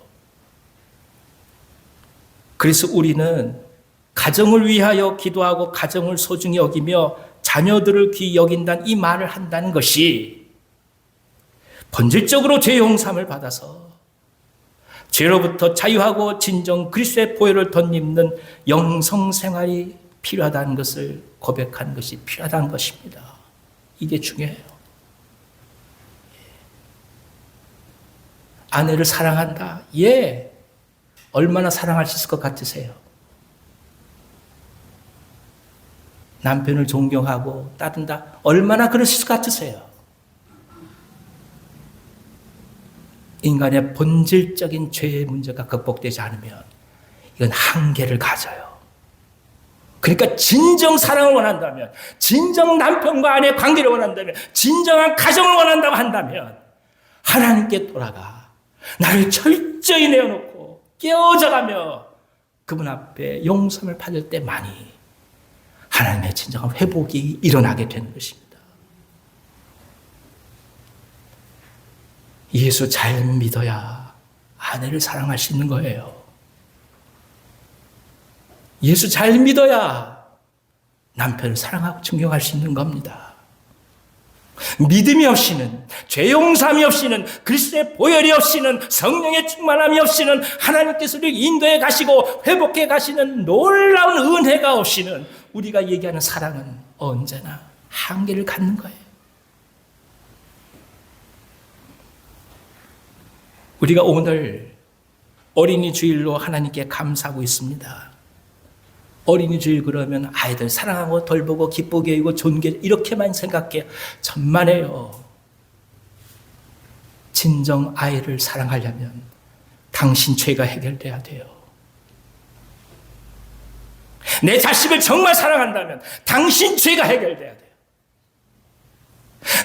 그래서 우리는 가정을 위하여 기도하고 가정을 소중히 여기며 자녀들을 귀히 여긴다는 이 말을 한다는 것이 본질적으로 죄 용서함을 받아서 죄로부터 자유하고 진정 그리스도의 보혈을 덧입는 영성 생활이 필요하다는 것을 고백하는 것이 필요하다는 것입니다. 이게 중요해요. 아내를 사랑한다. 예. 얼마나 사랑할 수 있을 것 같으세요? 남편을 존경하고 따른다. 얼마나 그러실 것 같으세요? 인간의 본질적인 죄의 문제가 극복되지 않으면 이건 한계를 가져요. 그러니까 진정 사랑을 원한다면, 진정 남편과 아내의 관계를 원한다면, 진정한 가정을 원한다고 한다면 하나님께 돌아가 나를 철저히 내어놓고 깨어져가며 그분 앞에 용서를 받을 때만이 하나님의 진정한 회복이 일어나게 되는 것입니다. 예수 잘 믿어야 아내를 사랑할 수 있는 거예요. 예수 잘 믿어야 남편을 사랑하고 존경할 수 있는 겁니다. 믿음이 없이는, 죄 용서함이 없이는, 그리스도의 보혈이 없이는, 성령의 충만함이 없이는, 하나님께서 우리를 인도해 가시고 회복해 가시는 놀라운 은혜가 없이는 우리가 얘기하는 사랑은 언제나 한계를 갖는 거예요. 우리가 오늘 어린이 주일로 하나님께 감사하고 있습니다. 어린이 주일 그러면 아이들 사랑하고 돌보고 기쁘게 여기고 존귀 이렇게만 생각해요. 천만에요. 진정 아이를 사랑하려면 당신 죄가 해결돼야 돼요. 내 자식을 정말 사랑한다면 당신 죄가 해결돼야 돼요.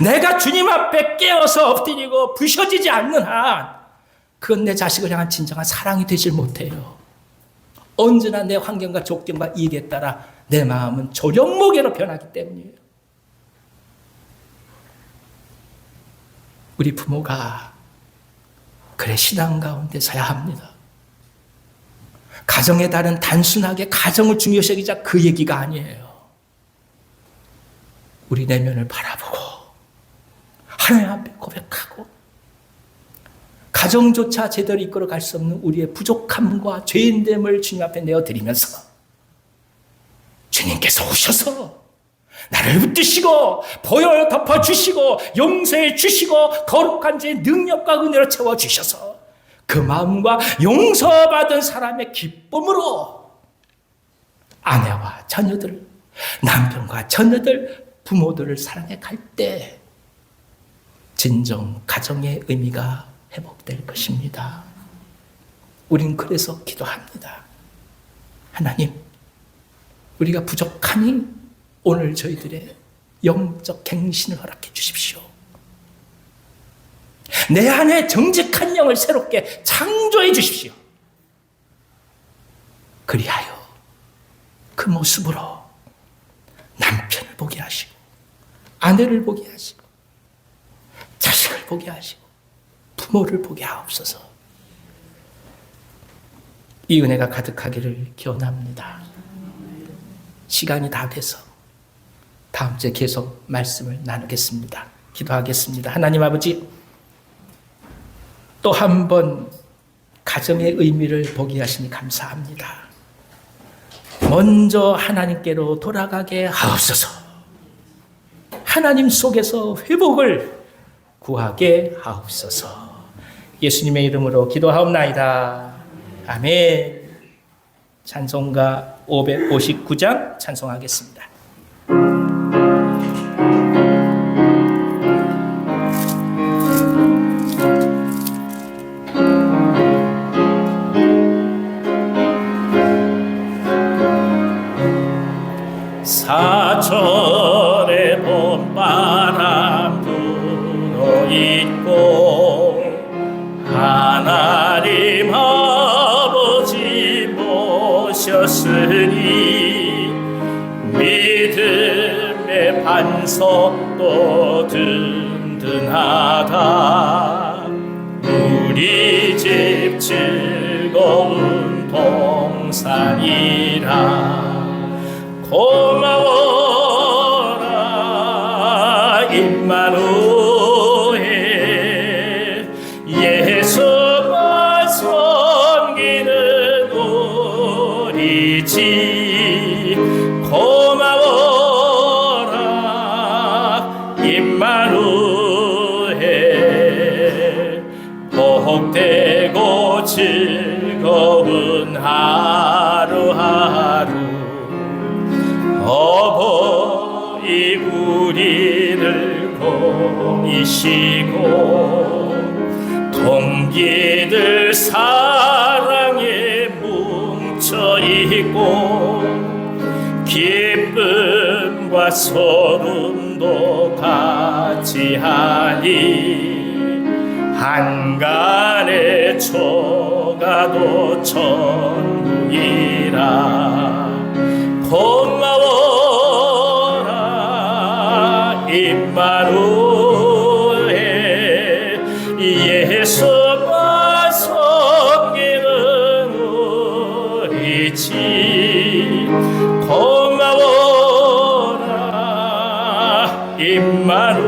내가 주님 앞에 깨어서 엎드리고 부셔지지 않는 한 그건 내 자식을 향한 진정한 사랑이 되질 못해요. 언제나 내 환경과 조건과 이익에 따라 내 마음은 조력무게로 변하기 때문이에요. 우리 부모가 그래 신앙 가운데 서야 합니다. 가정의 달은 단순하게 가정을 중요시 여기자 그 얘기가 아니에요. 우리 내면을 바라보고 하나님 앞에 고백하고 가정조차 제대로 이끌어갈 수 없는 우리의 부족함과 죄인됨을 주님 앞에 내어드리면서 주님께서 오셔서 나를 붙드시고 보혈 덮어주시고 용서해 주시고 거룩한 죄의 능력과 은혜로 채워주셔서 그 마음과 용서받은 사람의 기쁨으로 아내와 자녀들, 남편과 자녀들, 부모들을 사랑해 갈 때 진정 가정의 의미가 회복될 것입니다. 우리는 그래서 기도합니다. 하나님, 우리가 부족하니 오늘 저희들의 영적 갱신을 허락해 주십시오. 내 안에 정직한 영을 새롭게 창조해 주십시오. 그리하여 그 모습으로 남편을 보게 하시고 아내를 보게 하시고 자식을 보게 하시고 부모를 보게 하옵소서. 이 은혜가 가득하기를 기원합니다. 시간이 다 돼서 다음 주에 계속 말씀을 나누겠습니다. 기도하겠습니다. 하나님 아버지, 또 한 번 가정의 의미를 보게 하시니 감사합니다. 먼저 하나님께로 돌아가게 하옵소서. 하나님 속에서 회복을 구하게 하옵소서. 예수님의 이름으로 기도하옵나이다. 아멘. 찬송가 559장 찬송하겠습니다. 사철의 봄바람 불어있고 하나님 아버지 모셨으니 믿음의 반석도 든든하다. 우리 집 즐거운 동산이라. 고마워라 임마누엘, 예수만 섬기는 우리 집. 고마워라 임마누엘, 복되고 즐거운 하루하루. 어버이 우리를 보이시고 동기들 사랑에 뭉쳐있고 기쁨과 소름도 같이 하니 한간의 초가도 천국이라. 고마워라 임마누엘, 예수만 섬기는 우리 집. 고마워라 임마누엘,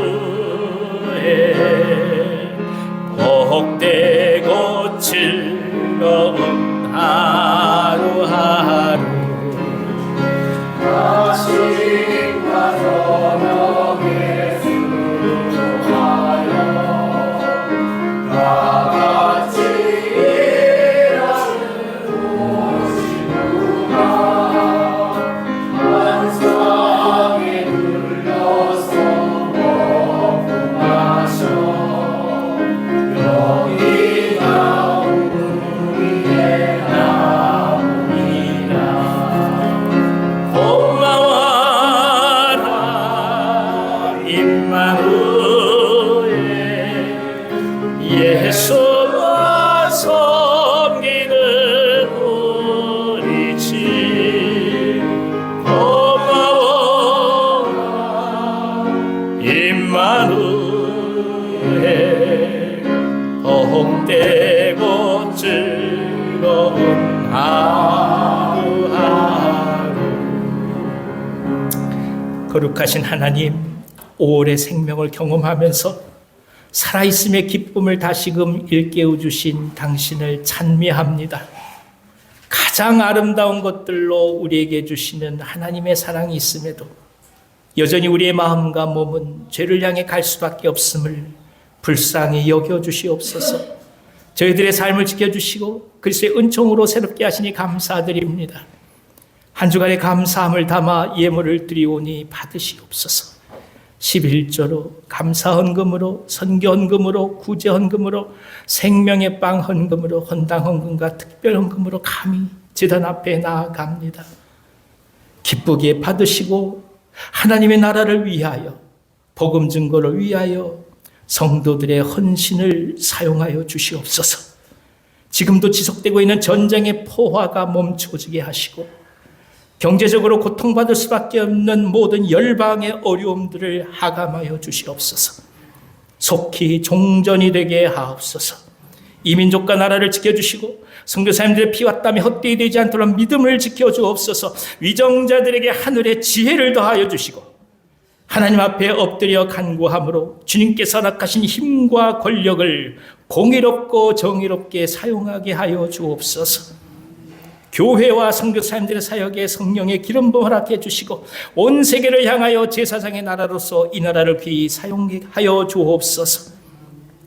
복되고 즐거운 하루하루. 아침과 저녁에 수고하여 다같이 일하는 모시구나. 환상에 눌려서 먹고 마셔 영이 나온 우리의 나무니라. 고마워라 임마누엘, 예수만 섬기는 우리 집. 고마워라 임마누엘, 복되고 즐거운 하루하루. 거룩하신 하나님, 오월의 생명을 경험하면서 살아있음의 기쁨을 다시금 일깨워 주신 당신을 찬미합니다. 가장 아름다운 것들로 우리에게 주시는 하나님의 사랑이 있음에도 여전히 우리의 마음과 몸은 죄를 향해 갈 수밖에 없음을 불쌍히 여겨주시옵소서. 저희들의 삶을 지켜주시고 그리스도의 은총으로 새롭게 하시니 감사드립니다. 한 주간의 감사함을 담아 예물을 드리오니 받으시옵소서. 11조로 감사헌금으로 선교헌금으로 구제헌금으로 생명의 빵 헌금으로 헌당 헌금과 특별 헌금으로 감히 제단 앞에 나아갑니다. 기쁘게 받으시고 하나님의 나라를 위하여 복음 증거를 위하여 성도들의 헌신을 사용하여 주시옵소서. 지금도 지속되고 있는 전쟁의 포화가 멈춰지게 하시고 경제적으로 고통받을 수밖에 없는 모든 열방의 어려움들을 하감하여 주시옵소서. 속히 종전이 되게 하옵소서. 이 민족과 나라를 지켜주시고 선교사님들의 피와 땀이 헛되이 되지 않도록 믿음을 지켜주옵소서. 위정자들에게 하늘의 지혜를 더하여 주시고 하나님 앞에 엎드려 간구함으로 주님께서 허락하신 힘과 권력을 공의롭고 정의롭게 사용하게 하여 주옵소서. 교회와 선교사님들의 사역에 성령의 기름 부음 허락해 주시고 온 세계를 향하여 제사장의 나라로서 이 나라를 귀히 사용하여 주옵소서.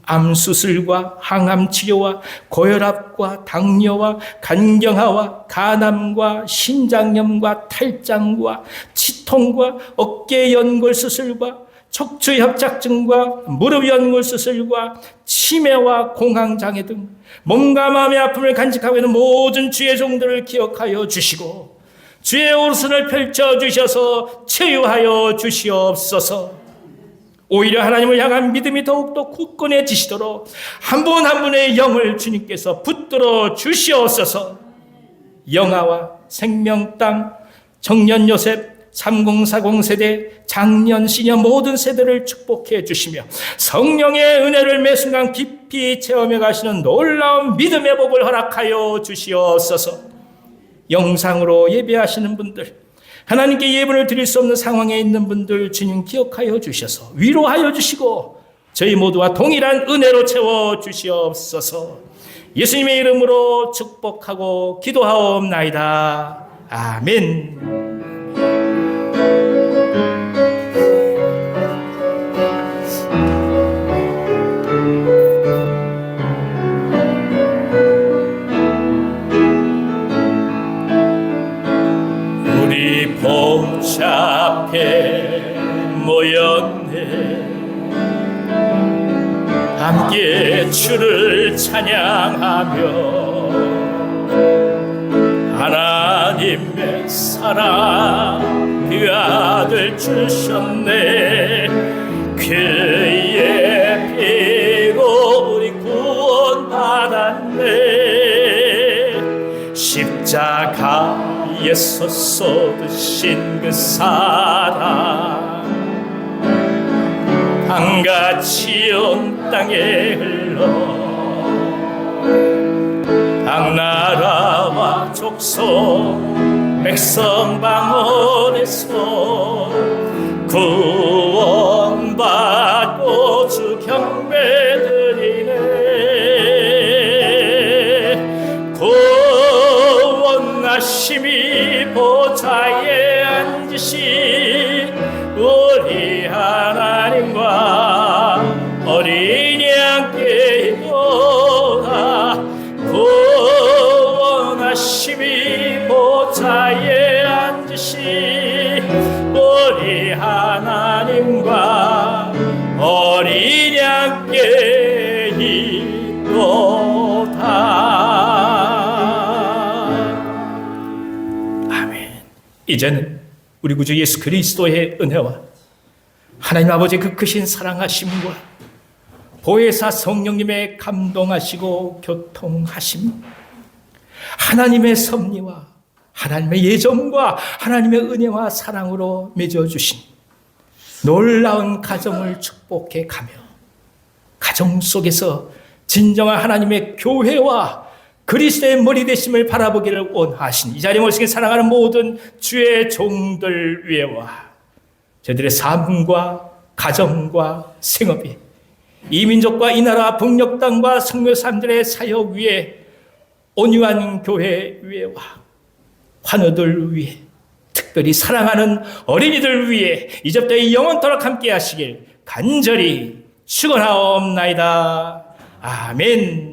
암 수술과 항암 치료와 고혈압과 당뇨와 간경화와 간암과 신장염과 탈장과 치통과 어깨 연골 수술과 척추 협착증과 무릎 연골 수술과 치매와 공황장애 등 몸과 마음의 아픔을 간직하고 있는 모든 주의 종들을 기억하여 주시고 주의 오른손을 펼쳐 주셔서 치유하여 주시옵소서. 오히려 하나님을 향한 믿음이 더욱더 굳건해지시도록 한 분 한 분의 영을 주님께서 붙들어 주시옵소서. 영아와 생명 땅, 청년 요셉, 3040 세대, 장년, 시녀 모든 세대를 축복해 주시며 성령의 은혜를 매 순간 깊이 체험해 가시는 놀라운 믿음의 복을 허락하여 주시옵소서. 영상으로 예배하시는 분들, 하나님께 예물을 드릴 수 없는 상황에 있는 분들 주님 기억하여 주셔서 위로하여 주시고 저희 모두와 동일한 은혜로 채워 주시옵소서. 예수님의 이름으로 축복하고 기도하옵나이다. 아멘. 우리 복잡해 모였네. 함께 주를 찬양하며 하나님의 사랑 그 아들 주셨네. 그의 피로 우리 구원받았네. 십자가에서 쏟으신 그 사랑 강같이 온 땅에 흘러 각 나라와 족속 백성 방언에서 구원받고 주 경배드리네. 구원하심이 보좌에 앉으신 우리 하나님과 어린 양께 이도다. 구원하심이 보좌에 앉으신 우리 하나님과 어린 양께 이도다. 아멘. 이제는 우리 구주 예수 그리스도의 은혜와 하나님 아버지의 그 크신 사랑하심과 보혜사 성령님의 감동하시고 교통하심, 하나님의 섭리와 하나님의 예정과 하나님의 은혜와 사랑으로 맺어주신 놀라운 가정을 축복해 가며 가정 속에서 진정한 하나님의 교회와 그리스도의 머리 되심을 바라보기를 원하신 이 자리에 모시게 사랑하는 모든 주의 종들 위에와 저희들의 삶과 가정과 생업이 이 민족과 이 나라 북녘 땅과 성교 사람들의 사역 위에 온유한 교회 위에와 환우들 위에 특별히 사랑하는 어린이들 위에 이제부터 영원토록 함께 하시길 간절히 축원하옵나이다. 아멘.